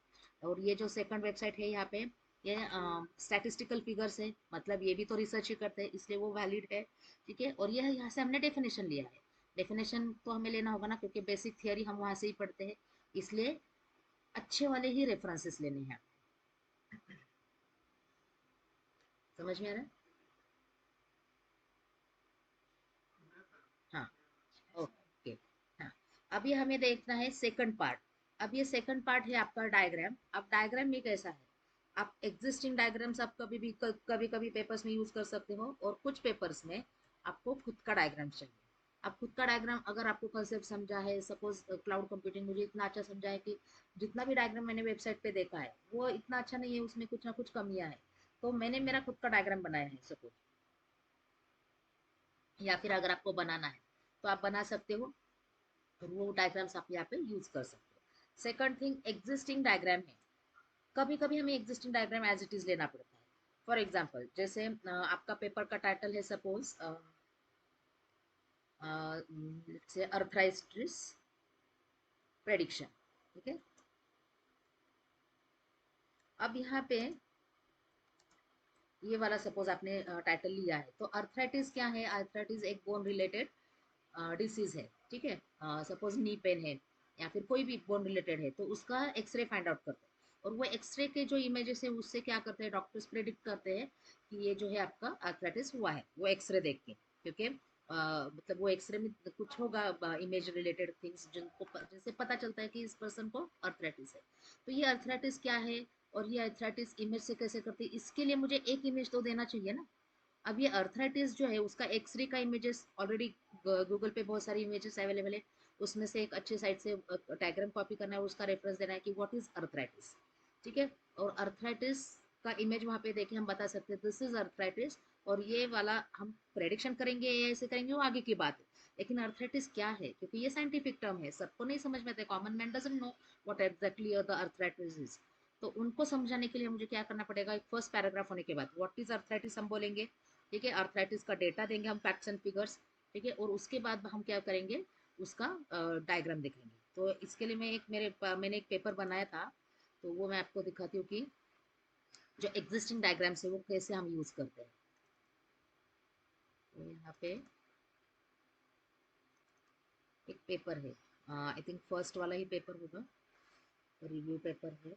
और ये जो सेकंड वेबसाइट है यहाँ पे, ये स्टैटिस्टिकल फिगर्स है, मतलब ये भी तो रिसर्च ही करते हैं, इसलिए वो वैलिड है, ठीक है। और ये यहाँ से हमने डेफिनेशन लिया है। डेफिनेशन तो हमें लेना होगा ना, क्योंकि बेसिक थियरी हम वहाँ से ही पढ़ते हैं, इसलिए अच्छे वाले ही रेफरेंसेस लेने हैं। समझ में आ रहा है? हाँ, ओके। हाँ, अभी हमें देखना है सेकंड पार्ट। अब ये सेकंड पार्ट है आपका डायग्राम। अब डायग्राम में कैसा है, आप एग्जिस्टिंग डायग्राम्स आप कभी भी कभी कभी पेपर्स में यूज कर सकते हो, और कुछ पेपर्स में आपको खुद का डायग्राम चाहिए। अब खुद का डायग्राम, अगर आपको कंसेप्ट समझा है, सपोज क्लाउड कंप्यूटिंग मुझे इतना अच्छा समझा है कि जितना भी डायग्राम मैंने वेबसाइट पे देखा है वो इतना अच्छा नहीं है, उसमें कुछ ना कुछ कमियां है। तो मैंने मेरा खुद का डायग्राम बनाया है सपोज, या फिर अगर आपको बनाना है तो आप बना सकते हो, और वो डायग्राम्स आप यहाँ पे यूज कर सकते हो। सेकंड थिंग, एग्जिस्टिंग डायग्राम है, कभी कभी हमें existing diagram as it is लेना पड़ता है। फॉर एग्जाम्पल, जैसे आपका पेपर का टाइटल है सपोज से अर्थराइटिस प्रेडिक्शन, ठीक है। अब यहाँ पे ये वाला सपोज आपने टाइटल लिया है, तो अर्थराइटिस क्या है, अर्थराइटिस एक बोन रिलेटेड डिसीज है, ठीक है। सपोज नी पेन है, या फिर कोई भी बोन रिलेटेड है, तो उसका एक्सरे फाइंड आउट करते हैं। और वो एक्सरे के जो इमेजेस है उससे क्या करते हैं, डॉक्टर्स प्रेडिक्ट करते हैं कि ये जो है आपका आर्थराइटिस हुआ है, वो एक्सरे देख के, क्योंकि मतलब वो एक्सरे में कुछ होगा इमेज रिलेटेड थिंग्स जिनसे पता चलता है कि इस पर्सन को आर्थराइटिस है। तो ये आर्थराइटिस क्या है और ये आर्थराइटिस इमेज से कैसे करती है, इसके लिए मुझे एक इमेज तो देना चाहिए ना। अब ये अर्थराइटिस जो है उसका एक्सरे का इमेजेस ऑलरेडी गूगल पे बहुत सारी इमेजेस अवेलेबल है, उसमें से एक अच्छे साइट से डायग्राम कॉपी करना है और उसका रेफरेंस देना है कि व्हाट इज अर्थराइटिस। ठीक है, और अर्थराइटिस का इमेज वहाँ पे देखे हम बता सकते हैं दिस इज अर्थराइटिस, और ये वाला हम प्रेडिक्शन करेंगे या ऐसे करेंगे वो आगे की बात है। लेकिन अर्थराइटिस क्या है, क्योंकि ये साइंटिफिक टर्म है, सबको नहीं समझ में आता, common man doesn't know what exactly the arthritis is. तो उनको समझाने के लिए मुझे क्या करना पड़ेगा, एक फर्स्ट पैराग्राफ होने के बाद व्हाट इज अर्थराइटिस हम बोलेंगे। ठीक है, अर्थराइटिस का डेटा देंगे हम, फैक्ट्स एंड फिगर्स। ठीक है, और उसके बाद हम क्या करेंगे, उसका डायग्राम देखेंगे। तो इसके लिए मैंने एक पेपर बनाया था, तो वो मैं आपको दिखाती हूँ कि जो एग्जिस्टिंग डायग्राम्स है वो कैसे हम यूज करते हैं। तो यहाँ पे एक पेपर है, आई थिंक फर्स्ट वाला ही पेपर होगा, रिव्यू पेपर है।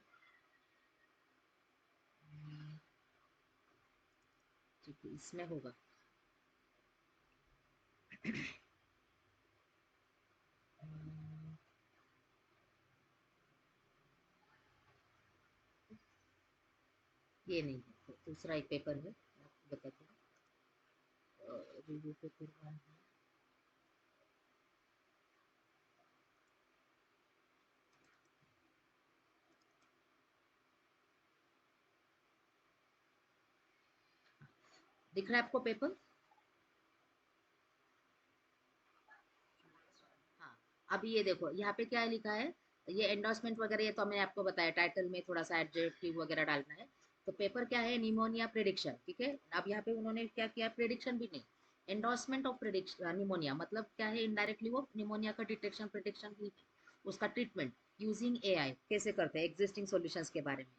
ठीक है, इसमें होगा। ये नहीं है, तो दूसरा एक पेपर है, आपको बताती हूँ, रिव्यू पेपर वन है। दिख रहा है आपको पेपर? हाँ, अभी ये देखो यहाँ पे क्या लिखा है, ये एंडोर्समेंट वगैरह ये तो मैंने आपको बताया, टाइटल में थोड़ा सा एडजेक्टिव वगैरह डालना है। तो पेपर क्या है, निमोनिया प्रिडिक्शन। ठीक है, अब यहाँ पे उन्होंने क्या किया, प्रिडिक्शन भी नहीं, एंडोर्समेंट ऑफ प्रिडिक्शन निमोनिया, मतलब क्या है, इनडायरेक्टली वो निमोनिया का डिटेक्शन प्रिडिक्शन भी, उसका ट्रीटमेंट यूजिंग एआई कैसे करते हैं, एग्जिस्टिंग सॉल्यूशंस के बारे में।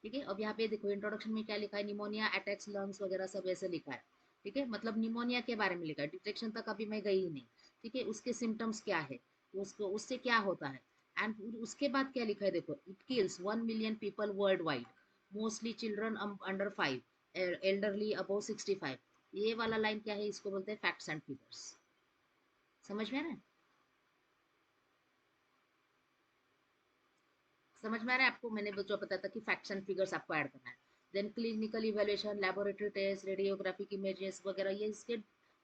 ठीक है, अब यहाँ पे देखो इंट्रोडक्शन में क्या लिखा है, निमोनिया अटैक्स लंग्स वगैरह सब ऐसे लिखा है। ठीक है, मतलब निमोनिया के बारे में लिखा है, डिटेक्शन तक अभी मैं गई ही नहीं। ठीक है, उसके सिम्टम्स क्या है, उसको उससे क्या होता है, एंड उसके बाद क्या लिखा है, देखो it kills 1 million people world wide, mostly children under 5, elderly above 65। ये वाला लाइन क्या है, इसको बोलते हैं फैक्ट्स एंड फिगर्स। समझ में आ रहा है? समझ में आ रहा है आपको, मैंने जो बताया था कि फैक्ट्स एंड फिगर्स आपको ऐड करना है। Then clinical evaluation, laboratory test, radiographic images वगैरह, ये इसके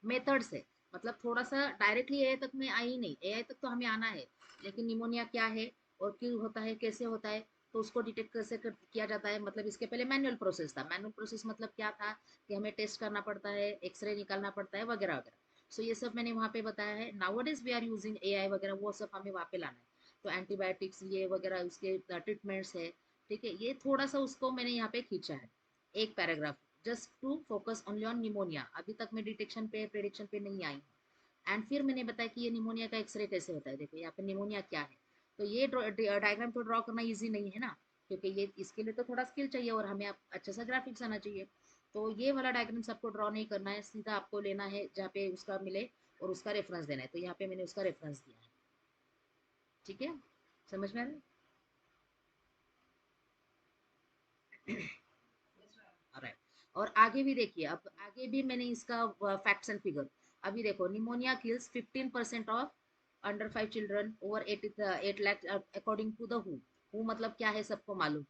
मेथड्स है। मतलब थोड़ा सा डायरेक्टली एआई तक में आई नहीं, एआई तक तो हमें आना है, लेकिन निमोनिया क्या है और क्यों होता है, कैसे होता है, तो उसको डिटेक्ट किया जाता है। मतलब इसके पहले मैनुअल प्रोसेस था, मैनुअल प्रोसेस मतलब क्या था कि हमें टेस्ट करना पड़ता है, एक्सरे निकालना पड़ता है वगैरह वगैरह। सो ये सब मैंने वहाँ पे बताया है। Nowadays we are using AI वगैरह, वो सब हमें वहाँ पे लाना है। तो एंटीबायोटिक्स ये वगैरह उसके ट्रीटमेंट्स है। ठीक है, ये थोड़ा सा उसको मैंने यहाँ पे खींचा है, एक paragraph, just to focus only on pneumonia. अभी तक मैं डिटेक्शन पे प्रेडिक्शन पे नहीं आई हूँ। एंड फिर मैंने बताया कि ये निमोनिया का एक्सरे कैसे होता है। देखो यहाँ पे निमोनिया क्या है, तो ये डायग्राम तो ड्रॉ करना ईजी नहीं है ना, क्योंकि ये इसके लिए तो थोड़ा स्किल चाहिए और हमें अच्छा सा ग्राफिक्स आना चाहिए। तो ये वाला डायग्राम सबको ड्रॉ नहीं करना है, सीधा आपको लेना है जहाँ पे उसका मिले और उसका रेफरेंस देना है। तो यहाँ पे मैंने उसका रेफरेंस दिया है। ठीक है, समझ में आ रहा है? राइट, और आगे भी देखिए, अब आगे भी मैंने इसका फैक्ट्स एंड फिगर। अभी देखो, pneumonia kills 15% of under 5 children over 8 lakh according to the हु मतलब क्या है सबको मालूम है,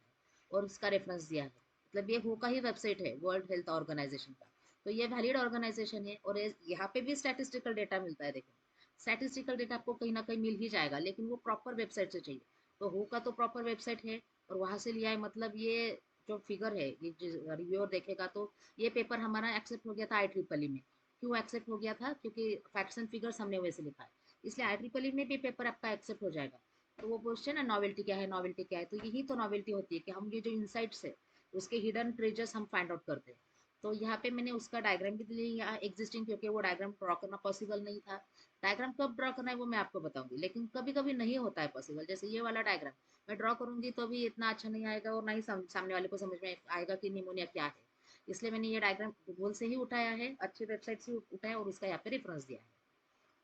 और उसका रेफरेंस दिया है। मतलब ये हु का ही वेबसाइट है, वर्ल्ड हेल्थ ऑर्गेनाइजेशन का। तो ये वैलिड ऑर्गेनाइजेशन है, और यहाँ पे भी स्टैटिस्टिकल डेटा मिलता है। देखो स्टैटिस्टिकल डेटा आपको कहीं ना कहीं मिल ही जाएगा, लेकिन वो प्रॉपर वेबसाइट से चाहिए। तो हु का तो प्रॉपर वेबसाइट है और वहां से लिया है। मतलब ये जो फिगर है, ये रिव्यूअर देखेगा तो ये पेपर हमारा एक्सेप्ट हो गया था IEEE में। क्यों एक्सेप्ट हो गया था, क्योंकि फैक्ट्स एंड फिगर्स हमने वैसे लिखा है, इसलिए IEEE में भी पेपर आपका एक्सेप्ट हो जाएगा। तो वो क्वेश्चन है नॉवेल्टी क्या है, नॉवेल्टी क्या है, तो यही तो नॉवेल्टी होती है कि हम ये जो इंसाइट्स है उसके हिडन ट्रेजर्स हम फाइंड आउट करते हैं। तो यहाँ पे मैंने उसका डायग्राम भी दिया यहाँ एग्जिस्टिंग, क्योंकि वो डायग्राम ड्रॉ करना पॉसिबल नहीं था। डायग्राम कब ड्रॉ करना है वो मैं आपको बताऊंगी, लेकिन कभी कभी नहीं होता है पॉसिबल। जैसे ये वाला डायग्राम मैं ड्रॉ करूंगी तो भी इतना अच्छा नहीं आएगा, और ना ही सामने वाले को समझ में आएगा कि निमोनिया क्या है। इसलिए मैंने ये डायग्राम गूगल से ही उठाया है, अच्छी वेबसाइट से उठाया और उसका यहाँ पे रेफरेंस दिया है।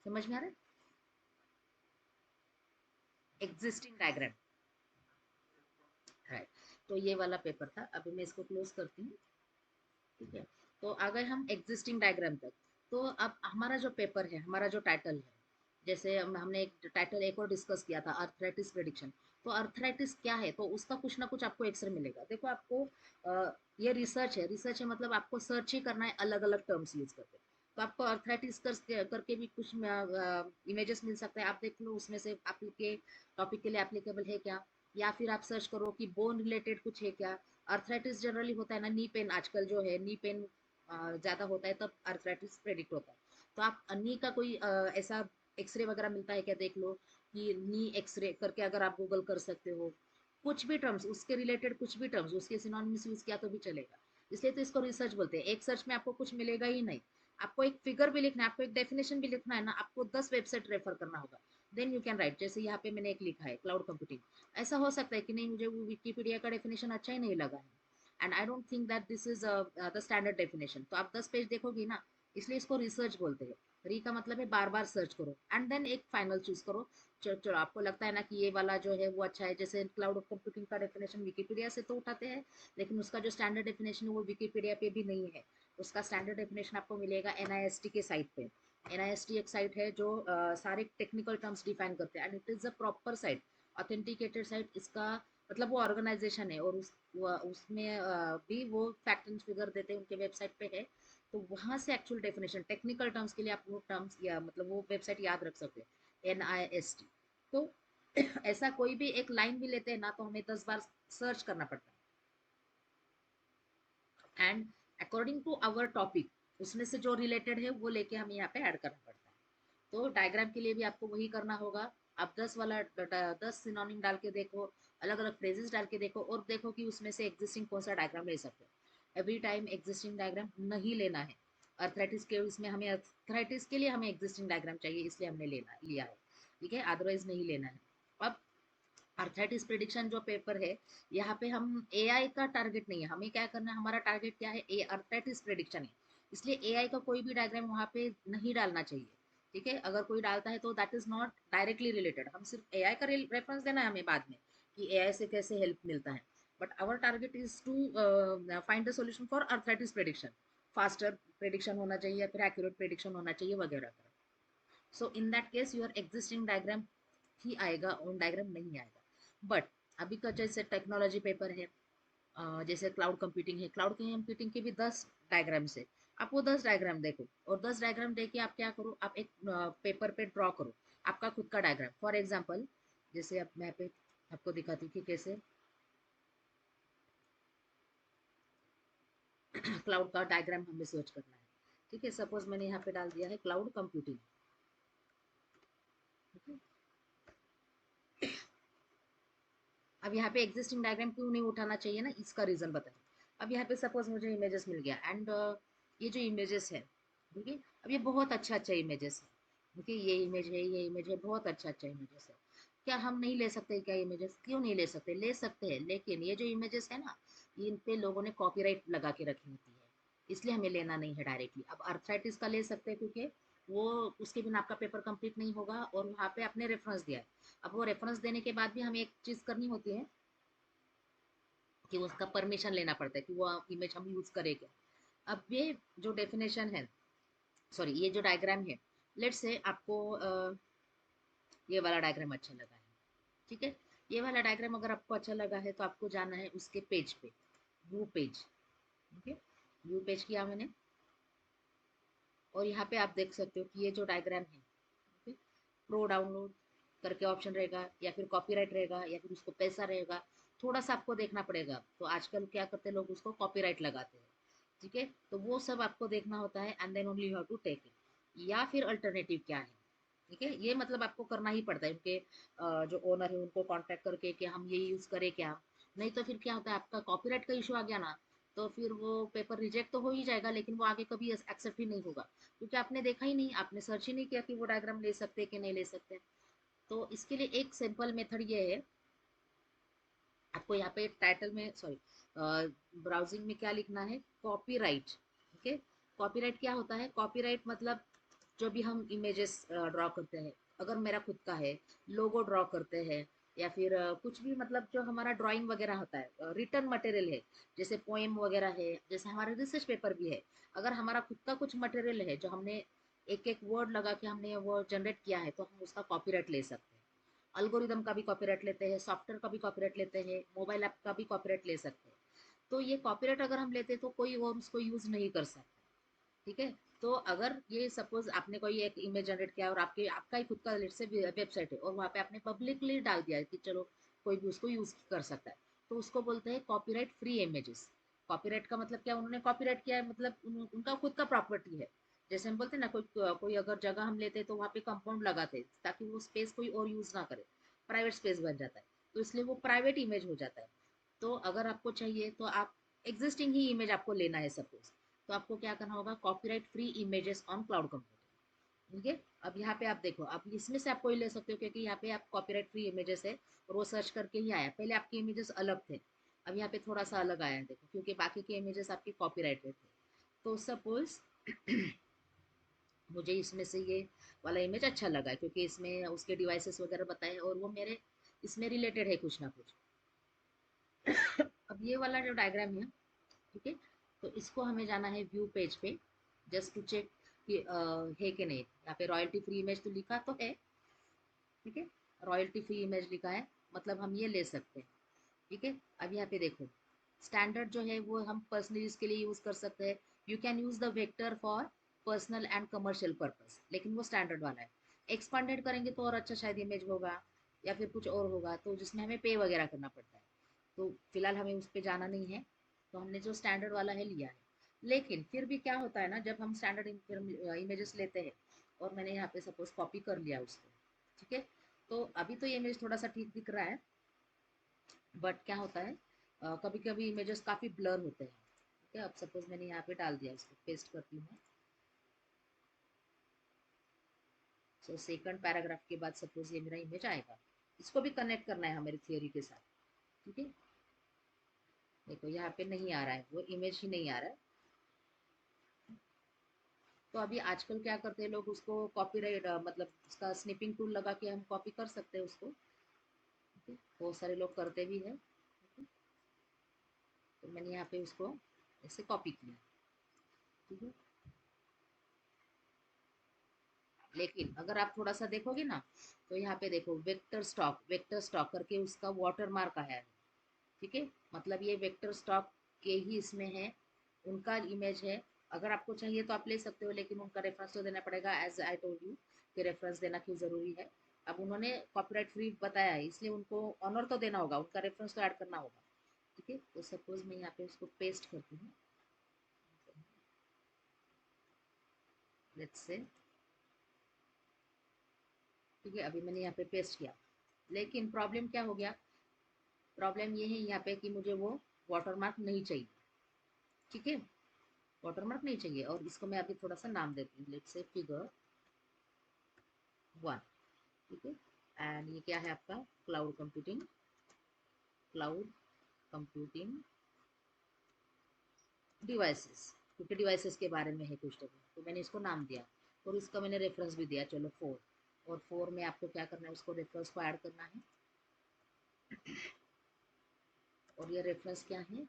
समझ में आ रहा है? एग्जिस्टिंग डायग्राम है। तो ये वाला पेपर था। अभी मैं इसको क्लोज करती हूँ। ठीक है, तो आ गए हम एग्जिस्टिंग डायग्राम तक। तो अब हमारा जो पेपर है, हमारा जो टाइटल है, जैसे हमने एक टाइटल एक और डिस्कस किया था, अर्थराइटिस प्रेडिक्शन। तो अर्थराइटिस क्या है, तो उसका कुछ ना कुछ आपको एक्सरे मिलेगा। देखो आपको ये रिसर्च है, रिसर्च है मतलब आपको सर्च ही करना है अलग अलग टर्म्स यूज करके। तो आपको अर्थराइटिस करके भी कुछ इमेजेस मिल सकते हैं, आप देख लो उसमें से आपके टॉपिक के लिए एप्लीकेबल है क्या। या फिर आप सर्च करो कि बोन रिलेटेड कुछ है क्या। अर्थराइटिस जनरली होता है ना नी पेन, आजकल जो है नी पेन ज्यादा होता है तब अर्थराइटिस प्रेडिक्ट होता है। तो आप नी का कोई ऐसा एक्सरे वगैरह मिलता है क्या, देख लो कि नी एक्सरे करके अगर आप गूगल कर सकते हो। कुछ भी टर्म्स उसके रिलेटेड, कुछ भी टर्म्स उसके सिनोनिम्स यूज किया तो भी चलेगा। इसलिए तो इसको रिसर्च बोलते हैं। एक सर्च में आपको कुछ मिलेगा ही नहीं। आपको एक फिगर भी लिखना है, आपको एक डेफिनेशन भी लिखना है ना, आपको 10 वेबसाइट रेफर करना होगा। Then you can write. जैसे यहाँ पे मैंने एक लिखा है क्लाउड कंप्यूटिंग। ऐसा हो सकता है कि नहीं, मुझे वो विकीपीडिया का डेफिनेशन अच्छा ही नहीं लगा है, and I don't think that this is the standard definition. तो आप 10 पेज देखोगी ना, इसलिए इसको रिसर्च बोलते हैं। री का मतलब है बार बार सर्च करो एंड देन एक फाइनल चूज करो। चलो आपको लगता है ना कि ये वाला जो है वो अच्छा है, जैसे क्लाउड कंप्यूटिंग का डेफिनेशन विकीपीडिया से तो उठाते हैं, लेकिन उसका जो स्टैंडर्ड डेफिनेशन है वो विकीपीडिया पे भी नहीं है। उसका स्टैंडर्ड डेफिनेशन आपको मिलेगा NIST के साइट पे। NIST एक साइट है जो सारे टेक्निकल टर्म्स डिफाइन करते हैं, and it is a proper site, authenticated site. इसका मतलब वो ऑर्गेनाइजेशन है, और उसमें भी वो फैक्ट एंड फिगर देते हैं, उनके वेबसाइट पे है। तो वहां से एक्चुअल डेफिनेशन टेक्निकल टर्म्स के लिए आप वो टर्म्स या मतलब वो वेबसाइट याद रख सकते हैं, NIST। तो ऐसा कोई भी एक लाइन भी लेते हैं ना, तो हमें 10 बार सर्च करना पड़ता है, and according to our topic उसमें से जो रिलेटेड है वो लेके हमें यहाँ पे ऐड करना पड़ता है। तो डायग्राम के लिए भी आपको वही करना होगा। आप 10 सिनोनिम डाल के देखो, अलग अलग फ्रेजेस डाल के देखो, और देखो कि उसमें से एग्जिस्टिंग कौन सा डायग्राम ले सकते हो। एवरी टाइम एग्जिस्टिंग डायग्राम नहीं लेना है। अर्थराइटिस के उसमें हमें अर्थराइटिस के लिए हमें एग्जिस्टिंग डायग्राम चाहिए, इसलिए हमने लेना लिया है। ठीक है, अदरवाइज नहीं लेना है। अब अर्थराइटिस प्रिडिक्शन जो पेपर है, यहाँ पे हम AI का टारगेट नहीं है। हमें क्या करना है, हमारा टारगेट क्या है, अर्थराइटिस प्रिडिक्शन है। इसलिए AI का कोई भी डायग्राम वहाँ पे नहीं डालना चाहिए। ठीक है, अगर कोई डालता है तो that is not directly related. हम सिर्फ AI का रेफरेंस देना है हमें बाद में कि AI से कैसे हेल्प मिलता है। But our target is to find the solution for arthritis prediction. Faster prediction होना चाहिए या फिर एक्यूरेट प्रिडिक्शन होना चाहिए वगैरह। So in that case your existing diagram ही आएगा, ऑन डायग्राम नहीं आएगा। बट अभी का जैसे टेक्नोलॉजी पेपर है, जैसे क्लाउड कंप्यूटिंग है, क्लाउड कंप्यूटिंग के भी 10 डायग्राम्स है। आप वो 10 डायग्राम देखो, और 10 डायग्राम देख के आप क्या करो, आप एक पेपर पे ड्रॉ करो आपका खुद का डायग्राम। फॉर एग्जाम्पल, जैसे अब मैं पे आपको दिखाती हूँ कि कैसे क्लाउड का डायग्राम हमें सर्च करना है। ठीक है, सपोज मैंने यहाँ पे डाल दिया है क्लाउड कंप्यूटिंग। अब यहाँ पे एग्जिस्टिंग डायग्राम क्यों नहीं उठाना चाहिए ना, इसका रीजन बताएं। अब यहाँ पे सपोज मुझे इमेजेस मिल गया, एंड ये जो इमेजेस है, ठीक है, अब ये बहुत अच्छा अच्छा इमेजेस है। ठीक है, ये इमेज है, ये इमेज है, बहुत अच्छा अच्छा इमेजेस है। क्या हम नहीं ले सकते क्या इमेजेस? क्यों नहीं ले सकते, ले सकते हैं, लेकिन ये जो इमेजेस है ना, इन पे लोगों ने कॉपीराइट लगा के रखी होती है, इसलिए हमें लेना नहीं है डायरेक्टली। अब अर्थराइटिस का ले सकते हैं क्योंकि वो उसके बिना आपका पेपर कंप्लीट नहीं होगा, और वहाँ पे आपने रेफरेंस दिया है। अब वो रेफरेंस देने के बाद भी हमें एक चीज करनी होती है कि उसका परमिशन लेना पड़ता है कि वो इमेज हम यूज करेंगे। अब ये जो डेफिनेशन है, सॉरी ये जो डायग्राम है, लेट से आपको ये वाला डायग्राम अच्छा लगा है। ठीक है, ये वाला डायग्राम अगर आपको अच्छा लगा है तो आपको जाना है उसके पेज पे, view page. Okay, view page किया मैंने, और यहाँ पे आप देख सकते हो कि ये जो डायग्राम है, ओके, प्रो डाउनलोड करके ऑप्शन रहेगा, या फिर कॉपीराइट रहेगा, या फिर उसको पैसा रहेगा। थोड़ा सा आपको देखना पड़ेगा। तो आजकल क्या करते हैं लोग, उसको कॉपीराइट लगाते हैं। ठीक है, तो वो सब आपको देखना होता है, and then only you have to take it. या फिर अल्टरनेटिव क्या है, ठीक है, ये मतलब आपको करना ही पड़ता है उनके जो ओनर है उनको कांटेक्ट करके कि हम ये यूज करें क्या। नहीं तो फिर क्या होता है, आपका कॉपीराइट का इशू आ गया ना, तो फिर वो पेपर रिजेक्ट तो हो ही जाएगा, लेकिन वो आगे कभी एक्सेप्ट ही नहीं होगा, क्योंकि आपने देखा ही नहीं, आपने सर्च ही नहीं किया कि वो डायग्राम ले सकते हैं कि नहीं ले सकते। तो इसके लिए एक सिंपल मेथड ये है, आपको यहाँ पे टाइटल में, सॉरी, ब्राउजिंग में क्या लिखना है, कॉपीराइट। ओके, कॉपीराइट क्या होता है, कॉपीराइट मतलब जो भी हम इमेजेस ड्रॉ करते हैं, अगर मेरा खुद का है, लोगो ड्रॉ करते हैं, या फिर कुछ भी मतलब जो हमारा ड्राइंग वगैरह होता है रिटर्न मटेरियल है, जैसे पोएम वगैरह है, जैसे हमारा रिसर्च पेपर भी है। अगर हमारा खुद का कुछ मटेरियल है जो हमने एक एक वर्ड लगा के हमने वो जनरेट किया है, तो हम उसका कॉपीराइट ले सकते हैं। अल्गोरिदम का भी कॉपीराइट लेते हैं, सॉफ्टवेयर का भी कॉपीराइट लेते हैं, मोबाइल ऐप का भी कॉपीराइट ले सकते हैं। तो ये कॉपीराइट अगर हम लेते हैं तो कोई और उसको यूज नहीं कर सकता। ठीक है। तो अगर ये सपोज आपने कोई एक इमेज जनरेट किया और आपके आपका ही खुद का लेट से वेबसाइट है और वहाँ पे आपने पब्लिकली डाल दिया है कि चलो कोई भी उसको यूज कर सकता है, तो उसको बोलते हैं कॉपीराइट फ्री इमेजेस। कॉपीराइट का मतलब क्या, उन्होंने कॉपीराइट किया है, मतलब उनका खुद का प्रॉपर्टी है। जैसे हम बोलते हैं ना, कोई कोई अगर जगह हम लेते हैं तो वहाँ पे कंपाउंड लगाते हैं ताकि वो स्पेस कोई और यूज ना करे, प्राइवेट स्पेस बन जाता है, तो इसलिए वो प्राइवेट इमेज हो जाता है। तो अगर आपको चाहिए तो आप एग्जिस्टिंग ही इमेज आपको लेना है सपोज, तो आपको क्या करना होगा, copyright free images on cloud computing. ठीक है। अब यहाँ पे आप देखो, आप इसमें से आप कोई ले सकते हो क्योंकि यहाँ पे आप कॉपीराइट फ्री इमेजेस है और वो सर्च करके ही आया। पहले आपके इमेजेस अलग थे, अब यहाँ पे थोड़ा सा अलग आया है देखो, क्योंकि बाकी के इमेजेस आपके कॉपीराइटेड थे। तो सपोज मुझे इसमें से ये वाला इमेज अच्छा लगा क्योंकि इसमें उसके डिवाइसेस वगैरह बताए और वो मेरे इसमें रिलेटेड है कुछ ना कुछ। अब ये वाला जो डायग्राम है, ठीक है, तो इसको हमें जाना है व्यू पेज पे, जस्ट टू चेक कि है कि नहीं। यहाँ पे रॉयल्टी फ्री इमेज तो लिखा तो है, ठीक है, रॉयल्टी फ्री इमेज लिखा है, मतलब हम ये ले सकते हैं। ठीक है। अब यहाँ पे देखो, स्टैंडर्ड जो है वो हम पर्सनल यूज के लिए यूज कर सकते हैं। You can use the vector for personal and commercial purpose, लेकिन वो स्टैंडर्ड वाला है। एक्सपांडेड करेंगे तो और अच्छा शायद इमेज होगा, या फिर कुछ और होगा तो जिसमें हमें पे वगैरह करना पड़ता है। तो फिलहाल हमें उस पर जाना नहीं है, तो हमने जो स्टैंडर्ड वाला है लिया है। लेकिन फिर भी क्या होता है ना, जब हम स्टैंडर्ड इमेजेस लेते हैं और मैंने यहाँ पे सपोज कॉपी कर लिया उसको, ठीक है, तो अभी तो ये इमेज थोड़ा सा ठीक दिख रहा है, बट क्या होता है कभी कभी इमेजेस काफ़ी ब्लर होते हैं। ठीक है। अब सपोज मैंने यहाँ पे डाल दिया, इसको पेस्ट करती हूँ। सो सेकंड पैराग्राफ के बाद सपोज ये मेरा इमेज आएगा, इसको भी कनेक्ट करना है हमारी थियोरी के साथ। ठीक है। देखो यहाँ पे नहीं आ रहा है, वो इमेज ही नहीं आ रहा है। तो अभी आजकल क्या करते हैं लोग, उसको कॉपीराइट मतलब उसका स्निपिंग टूल लगा के हम कॉपी कर सकते हैं उसको। ठीक है। बहुत सारे लोग करते भी हैं। ठीक है। तो मैंने यहाँ पे उसको ऐसे कॉपी किया। ठीक है। लेकिन अगर आप थोड़ा सा देखोगे ना, तो यहाँ पे देखो वेक्टर स्टॉक करके उसका वाटर मार्क आया है। ठीक है। मतलब ये वेक्टर स्टॉक के ही इसमें है, उनका इमेज है। अगर आपको चाहिए तो आप ले सकते हो, लेकिन उनका रेफरेंस तो देना पड़ेगा, एज आई टोल्ड यू कि रेफरेंस देना क्यों ज़रूरी है। अब उन्होंने कॉपीराइट फ्री बताया है, इसलिए उनको ऑनर तो देना होगा, उनका रेफरेंस तो ऐड करना होगा। ठीक है। तो सपोज मैं यहाँ पे उसको पेस्ट करती हूँ, लेट्स से। ठीक है। अभी मैंने यहाँ पे पेस्ट किया, लेकिन प्रॉब्लम क्या हो गया, प्रॉब्लम ये है यहाँ पे कि मुझे वो वाटरमार्क नहीं चाहिए। ठीक है। वाटरमार्क नहीं चाहिए, और इसको मैं अभी थोड़ा सा नाम देती हूँ, लेट्स से फिगर 1। ठीक है। एंड ये क्या है आपका, क्लाउड कंप्यूटिंग डिवाइसेस, क्योंकि डिवाइसेस के बारे में है कुछ तो मैंने इसको नाम दिया, और इसका मैंने रेफरेंस भी दिया, चलो 4। और 4 में आपको क्या करना है, उसको रेफरेंस को ऐड करना है। और ये रेफरेंस क्या है,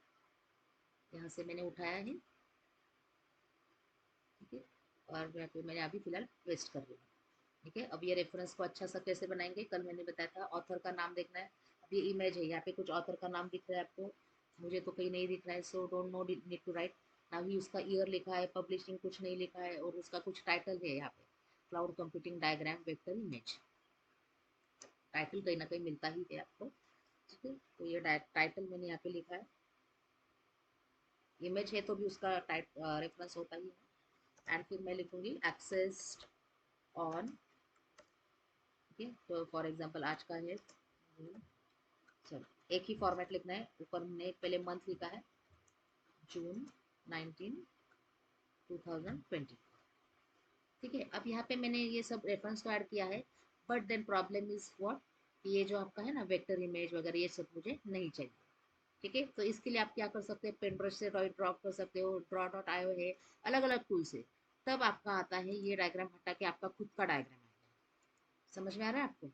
यहाँ से मैंने उठाया है। ठीक है। और यहाँ पे मैंने अभी फिलहाल पेस्ट कर रही हूँ। ठीक है। अब ये रेफरेंस को अच्छा सा कैसे बनाएंगे, कल मैंने बताया था, ऑथर का नाम देखना है। अब ये इमेज है, यहाँ पे कुछ ऑथर का नाम दिख रहा है आपको, मुझे तो कहीं नहीं दिख रहा है, so don't no need to write. ना ही उसका ईयर लिखा है, पब्लिशिंग कुछ नहीं लिखा है, और उसका कुछ टाइटल है यहाँ पे, cloud computing diagram vector image. Title कहीं ना कहीं मिलता ही है आपको। ठीक है। तो ये टाइटल मैंने यहाँ पे लिखा है, इमेज है तो भी उसका रेफरेंस होता ही है। एंड फिर मैं लिखूंगी एक्सेस्ड ऑन। ठीक है। तो फॉर एग्जांपल आज का है, चलो एक ही फॉर्मेट लिखना है, ऊपर हमने पहले मंथ लिखा है जून 19 2020। ठीक है। अब यहाँ पे मैंने ये सब रेफरेंस तो ऐड किया है, but then problem is what, ये जो आपका है ना वेक्टर इमेज वगैरह ये सब मुझे नहीं चाहिए। ठीक है। तो इसके लिए आप क्या कर सकते हैं, पेन ब्रश से ड्रॉ कर सकते हो, draw.io है, अलग अलग टूल से। तब आपका आता है ये डायग्राम, हटा के आपका खुद का डायग्राम आएगा। समझ में आ रहा है आपको।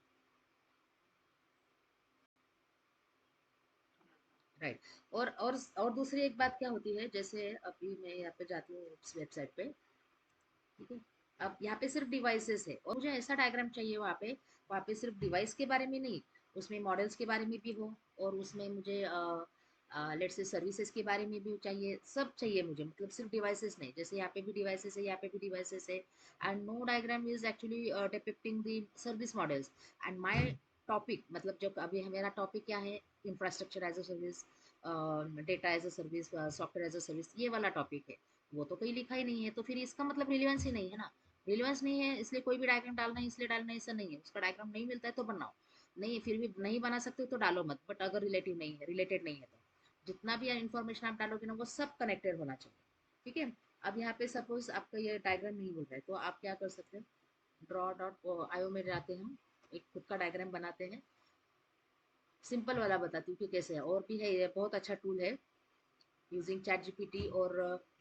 राइट। और दूसरी एक बात क्या होती है, जैसे अभी मैं यहाँ पे जाती हूँ उस वेबसाइट पे, ठीक है। अब यहाँ पे सिर्फ डिवाइसेस है और मुझे ऐसा डायग्राम चाहिए वहाँ पे सिर्फ डिवाइस के बारे में नहीं, उसमें मॉडल्स के बारे में भी हो, और उसमें मुझे लेट्स से सर्विसेज के बारे में भी चाहिए, सब चाहिए मुझे, मतलब सिर्फ डिवाइसेस नहीं, जैसे यहाँ पे भी डिवाइसेस है, यहाँ पे भी डिवाइसेस है। And no diagram is actually depicting the service models. And my topic, मतलब जो अभी मेरा टॉपिक क्या है, infrastructure as a service, data as a service, software as a service, ये वाला टॉपिक है। वो तो कहीं लिखा ही नहीं है, तो फिर इसका मतलब रिलेवेंस ही नहीं है ना। रिलेवेंस नहीं है इसलिए कोई भी डायग्राम डालना है, इसलिए डालना है, ऐसा नहीं है। उसका डायग्राम नहीं मिलता है तो बनाओ, नहीं फिर भी नहीं बना सकते तो डालो मत, बट अगर रिलेटिव नहीं है, रिलेटेड नहीं है तो जितना भी इन्फॉर्मेशन आप डालोगे ना वो सब कनेक्टेड होना चाहिए, ठीक है। अब यहाँ पे सपोज आपका ये डायग्राम नहीं मिल रहा है तो आप क्या कर सकते हैं, ड्रॉ डॉट आईओ में जाते हैं, हम एक खुद का डायग्राम बनाते हैं। सिंपल वाला बताती हूँ कि कैसे है, और भी है, ये बहुत अच्छा टूल है, यूजिंग चैट जीपीटी और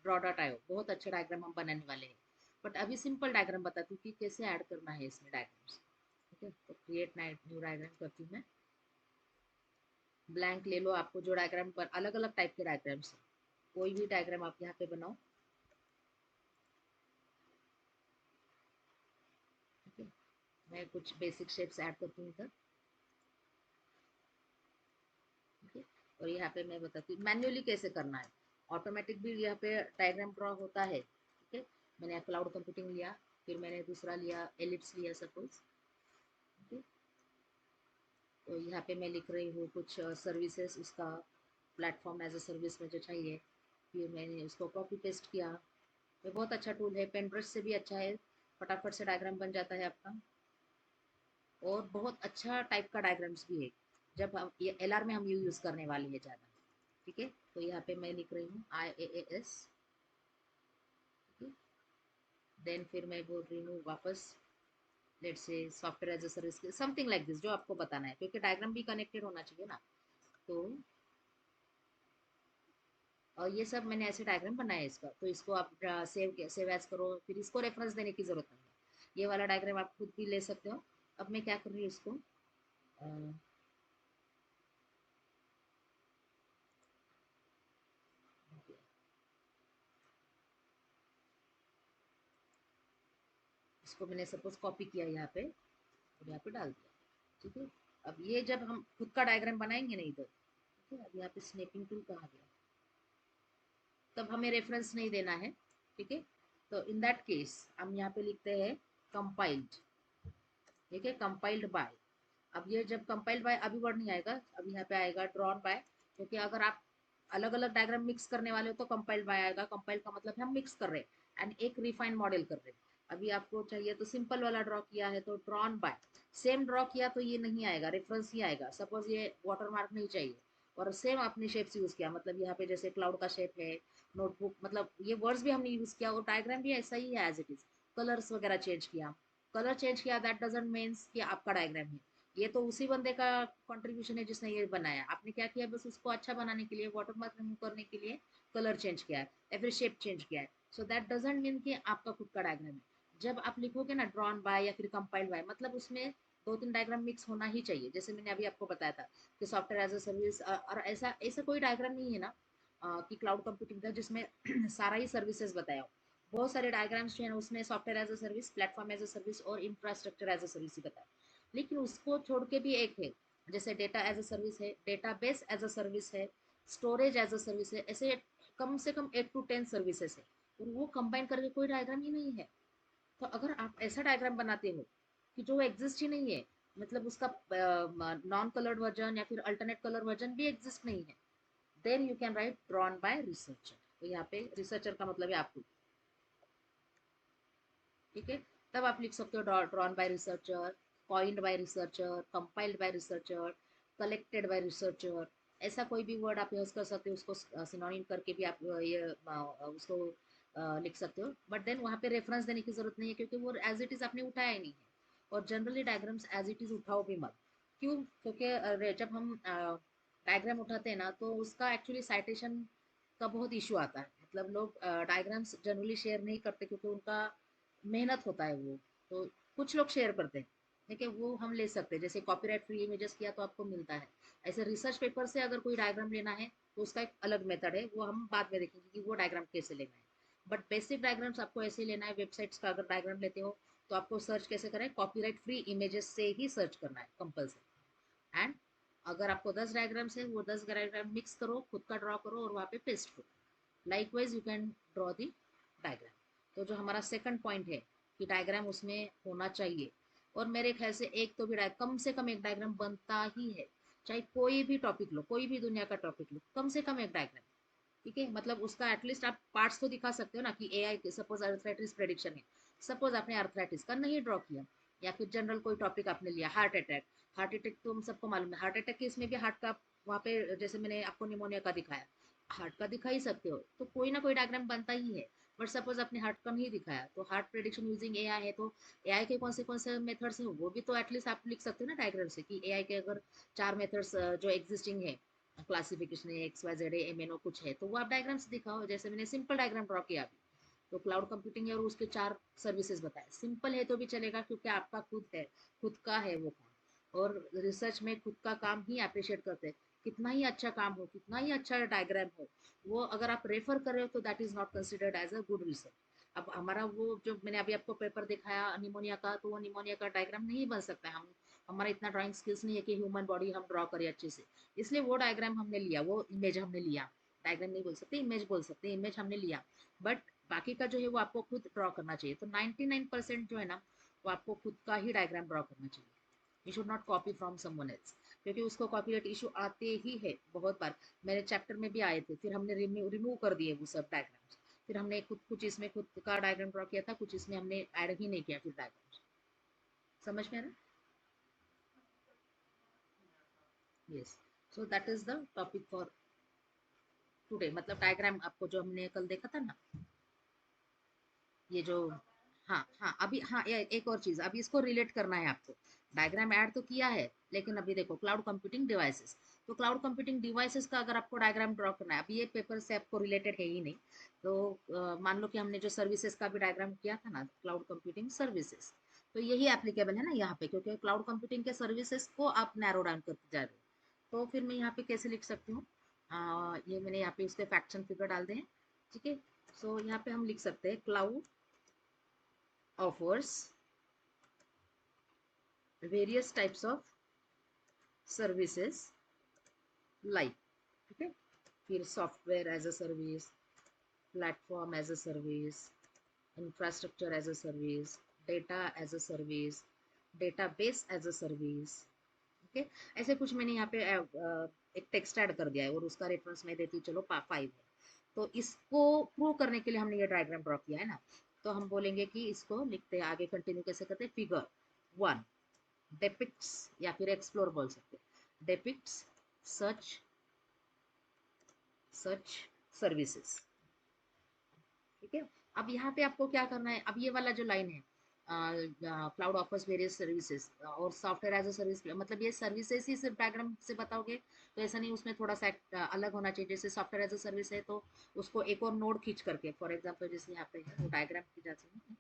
ड्रॉ डॉट आईओ, बहुत अच्छा डायग्राम हम बनाने वाले हैं। बट अभी सिंपल डायग्राम बताती हूँ कि कैसे ऐड करना है इसमें डायग्राम्स, ठीक है। तो क्रिएट न्यू डायग्राम करती हूँ मैं, ब्लैंक ले लो, आपको जो डायग्राम पर अलग अलग टाइप के डायग्राम्स है, कोई भी डायग्राम आप यहाँ पे बनाओ, ठीक है। मैं कुछ बेसिक शेप्स ऐड करती हूँ इधर, ठीक है। और यहाँ पे मैं बताती हूँ मैन्युअली कैसे करना है, ऑटोमेटिक भी यहाँ पे डायग्राम ड्रॉ होता है, ठीक है। मैंने क्लाउड कंप्यूटिंग लिया, फिर मैंने दूसरा लिया एलिप्स लिया सपोज, ठीक है। तो यहाँ पे मैं लिख रही हूँ कुछ सर्विसेज, उसका प्लेटफॉर्म एज अ सर्विस मुझे चाहिए, फिर मैंने उसको कॉपी पेस्ट किया। ये बहुत अच्छा टूल है, पेन ब्रश से भी अच्छा है, फटाफट से डायग्राम बन जाता है आपका। और बहुत अच्छा टाइप का डायग्राम्स भी है, जब हम ये एलआर में हम ये यूज़ करने वाले हैं ज़्यादा, ठीक है। तो यहाँ पे मैं लिख रही हूँ IaaS, ठीक है। देन फिर मैं बोल रही हूँ वापस, let's say software as a service, something like this, जो आपको बताना है, क्योंकि डायग्राम भी कनेक्टेड होना चाहिए ना। तो और ये सब मैंने ऐसे डायग्राम बनाया है इसका, तो इसको आप सेव एज करो, फिर इसको रेफरेंस देने की जरूरत नहीं है, ये वाला डायग्राम आप खुद भी ले सकते हो। अब मैं क्या कर रही हूँ इसको, अ, इसको मैंने सपोज कॉपी किया यहाँ पे और यहाँ पे डाल दिया, ठीक है। अब ये जब हम खुद का डायग्राम बनाएंगे ना इधर, ठीक है। अब यहाँ पे स्नैपिंग टूल कहाँ गया, तब हमें रेफरेंस नहीं देना है, ठीक है। तो इन दैट केस हम यहाँ पे लिखते हैं कंपाइल्ड, ठीक है, कंपाइल्ड बाय। अब ये जब कंपाइल्ड बाय अभी वर्ड नहीं आएगा, अब यहाँ पे आएगा ड्रॉन बाय, क्योंकि अगर आप अलग अलग डायग्राम मिक्स करने वाले हो तो कंपाइल्ड बाय आएगा। कंपाइल्ड का मतलब है हम मिक्स कर रहे हैं एंड एक रिफाइंड मॉडल कर रहे हैं। अभी आपको चाहिए तो सिंपल वाला ड्रॉ किया है तो ड्रॉन बाय, सेम ड्रॉ किया तो ये नहीं आएगा, रेफरेंस ही आएगा। सपोज ये वाटरमार्क नहीं चाहिए और सेम आपने शेप्स यूज किया, मतलब यहाँ पे जैसे क्लाउड का शेप है, नोटबुक, मतलब ये वर्ड्स भी हमने यूज किया और डायग्राम भी ऐसा ही है एज इट इज, कलर्स वगैरह चेंज किया, कलर चेंज किया, दैट डजंट मीन्स कि आपका डायग्राम है। ये तो उसी बंदे का कंट्रीब्यूशन है जिसने ये बनाया, आपने क्या किया, बस उसको अच्छा बनाने के लिए, वाटरमार्क रिमूव करने के लिए कलर चेंज किया है या फिर शेप चेंज किया है। सो दैट डजंट मीन कि आपका खुद का डायग्राम है। जब आप लिखोगे ना ड्रॉन बाय या फिर कंपाइल्ड बाय, मतलब उसमें दो तीन डायग्राम मिक्स होना ही चाहिए, जैसे मैंने अभी आपको बताया था कि सॉफ्टवेयर एज अ सर्विस, और ऐसा ऐसा कोई डायग्राम नहीं है ना कि क्लाउड कंप्यूटिंग था जिसमें सारा ही सर्विसेज बताया हो। बहुत सारे डायग्राम्स जो है उसमें software as a service, platform as a service और इंफ्रास्ट्रक्चर एज अ सर्विस ही बताया, लेकिन उसको छोड़ के भी एक है, जैसे डेटा एज अ सर्विस है, डेटाबेस एज अ सर्विस है, स्टोरेज एज अ सर्विस है, ऐसे कम से कम 8 to 10 सर्विसेज है, और वो कंबाइन करके कोई डायग्राम ही नहीं है। तो अगर आप ऐसा डायग्राम बनाते हो कि जो एग्जिस्ट ही नहीं है, मतलब उसका नॉन कलर्ड वर्जन या फिर अल्टरनेट कलर वर्जन भी एग्जिस्ट नहीं है, then you can write drawn by researcher. तो यहाँ पे रिसर्चर का मतलब है आपको, ठीक है। तब आप लिख सकते हो drawn by researcher, coined by researcher, compiled by researcher, collected by researcher, ऐसा कोई भी वर्ड आप यूज कर सकते हो, उसको सिनोनिम करके भी आप ये उसको लिख सकते हो। बट देन वहाँ पे रेफरेंस देने की जरूरत नहीं है, क्योंकि वो एज इट इज आपने उठाया ही नहीं है। और generally diagrams as it is उठाओ भी मत, क्यों, क्योंकि जब हम डायग्राम उठाते हैं ना तो उसका एक्चुअली साइटेशन का बहुत इशू आता है, मतलब लोग डायग्राम्स जनरली शेयर नहीं करते क्योंकि उनका मेहनत होता है वो, तो कुछ लोग शेयर करते हैं, ठीक है, वो हम ले सकते हैं। जैसे कॉपीराइट फ्री इमेजेस किया तो आपको मिलता है। ऐसे रिसर्च पेपर से अगर कोई डायग्राम लेना है तो उसका एक अलग मेथड है, वो हम बाद में देखेंगे कि वो डायग्राम कैसे लेना है। बट बेसिक डायग्राम्स आपको ऐसे लेना है। वेबसाइट्स का अगर डायग्राम लेते हो तो आपको सर्च कैसे करें, कॉपीराइट फ्री इमेजेस से ही सर्च करना है कंपल्सरी। एंड अगर आपको 10 डायग्राम्स है, वो 10 डायग्राम मिक्स करो, खुद का ड्रॉ करो और वहाँ पे पेस्ट करो। Likewise you can draw the diagram. तो जो हमारा सेकंड पॉइंट है कि डायग्राम उसमें होना चाहिए। और मेरे ख्याल से एक तो भी कम से कम एक डायग्राम बनता ही है। चाहे कोई भी टॉपिक लो, कोई भी दुनिया का टॉपिक लो, कम से कम एक डायग्राम। ठीक है, मतलब उसका एटलीस्ट आप पार्ट्स तो दिखा सकते हो ना, कि एआई सपोज अर्थराइटिस प्रेडिक्शन है। सपोज आपने अर्थराइटिस का नहीं ड्रॉ किया, या फिर जनरल कोई टॉपिक आपने लिया, हार्ट अटैक। हार्ट अटैक तो हम सबको मालूम है, हार्ट अटैक के इसमें भी हार्ट का वहाँ पे, जैसे मैंने आपको निमोनिया का दिखाया, हार्ट का दिखा ही सकते हो, तो कोई ना कोई डायग्राम बनता ही है। बट सपोज आपने हार्ट का नहीं दिखाया, तो हार्ट प्रेडिक्शन यूजिंग एआई है, तो एआई के कौन से मेथड्स हैं वो भी तो एटलीस्ट आप लिख सकते हो ना डायग्राम से, कि एआई के अगर 4 मेथड्स जो एग्जिस्टिंग है, क्लासिफिकेशन है, एक्स वाई जेड है, एमएनओ कुछ है, तो वो आप डायग्राम्स दिखाओ। जैसे मैंने सिंपल डायग्राम ड्रॉ किया अभी, तो क्लाउड कंप्यूटिंग है और उसके 4 सर्विसेज बताए। सिंपल है तो भी चलेगा, क्योंकि आपका खुद है, खुद का है वो काम। और रिसर्च में खुद का काम ही अप्रिशिएट करते हैं। कितना ही अच्छा काम हो, कितना ही अच्छा डायग्राम हो, वो अगर आप रेफर कर रहे हो तो that is not considered as a good research. अब हमारा वो जो मैंने अभी आपको पेपर दिखाया निमोनिया का, तो वो निमोनिया का डायग्राम नहीं बन सकता है। हम हमारा इतना ड्राइंग स्किल्स नहीं है कि ह्यूमन बॉडी हम ड्रॉ करें अच्छे से। इसलिए वो डायग्राम हमने लिया, वो इमेज हमने लिया। डायग्राम नहीं बोल सकते, इमेज बोल सकते हैं, इमेज हमने लिया। बट बाकी का जो है वो आपको खुद ड्रॉ करना चाहिए। तो 99% जो है ना, वो आपको खुद का ही डायग्राम ड्रॉ करना चाहिए। You should not copy from someone else, क्योंकि उसको कॉपीराइट इशू आते ही है बहुत बार। मेरे चैप्टर में भी आए थे, फिर हमने रिमूव कर दिए वो सब डायग्राम्स। फिर हमने खुद कुछ इसमें खुद का डायग्राम ड्रॉ किया था, कुछ इसमें हमने ऐड ही नहीं किया फिर डायग्राम्स। समझ में आ रहा? Yes. So that is the topic for today. मतलब डायग्राम आपको जो हमने कल देखा था ना, ये जो, हाँ हाँ, अभी हाँ, एक और चीज अभी इसको रिलेट करना है आपको। डायग्राम ऐड तो किया है, लेकिन अभी देखो क्लाउड कंप्यूटिंग डिवाइसेस। तो क्लाउड कंप्यूटिंग डिवाइसेस का अगर आपको डायग्राम ड्रॉ करना है, अभी ये पेपर से आपको रिलेटेड है ही नहीं। तो मान लो कि हमने जो सर्विसेज का भी डायग्राम किया था ना, क्लाउड कंप्यूटिंग सर्विसेज, तो यही एप्लीकेबल है ना यहाँ पे, क्योंकि क्लाउड कंप्यूटिंग के सर्विसेज को आप नैरो डाउन करते जा रहे हो। तो फिर मैं यहाँ पे कैसे लिख सकती हूँ, ये मैंने यहाँ पे उसके फैक्शन फिगर डाल दें। ठीक है, सो यहाँ पे हम लिख सकते हैं cloud offers various types of services like, ठीक है, फिर software as a service, platform as a service, infrastructure as a service, data as a service, database as a service. Okay, ऐसे कुछ मैंने यहाँ पे एक टेक्स्ट ऐड कर दिया है, और उसका रेफरेंस मैं देती हूँ, चलो 5 है। तो इसको प्रूव करने के लिए हमने ये डायग्राम ड्रॉ किया है ना। तो हम बोलेंगे कि इसको लिखते हैं, आगे कंटिन्यू कैसे करते हैं, फिगर 1 depicts, या फिर एक्सप्लोर बोल सकते हैं, depicts such such services। ठीक है, अब यहाँ पे आपको क्या करना है, अब ये वाला जो लाइन है, क्लाउड ऑफर्स वेरियस सर्विसेज और सॉफ्टवेयर एज अ सर्विस, मतलब ये सर्विसेज ही सिर्फ डायग्राम से बताओगे तो ऐसा नहीं, उसमें थोड़ा सा अलग होना चाहिए। जैसे सॉफ्टवेयर एज अ सर्विस है, तो उसको एक और नोड खींच करके, फॉर एग्जाम्पल जैसे यहाँ पे है वो डायग्राम की जाती है।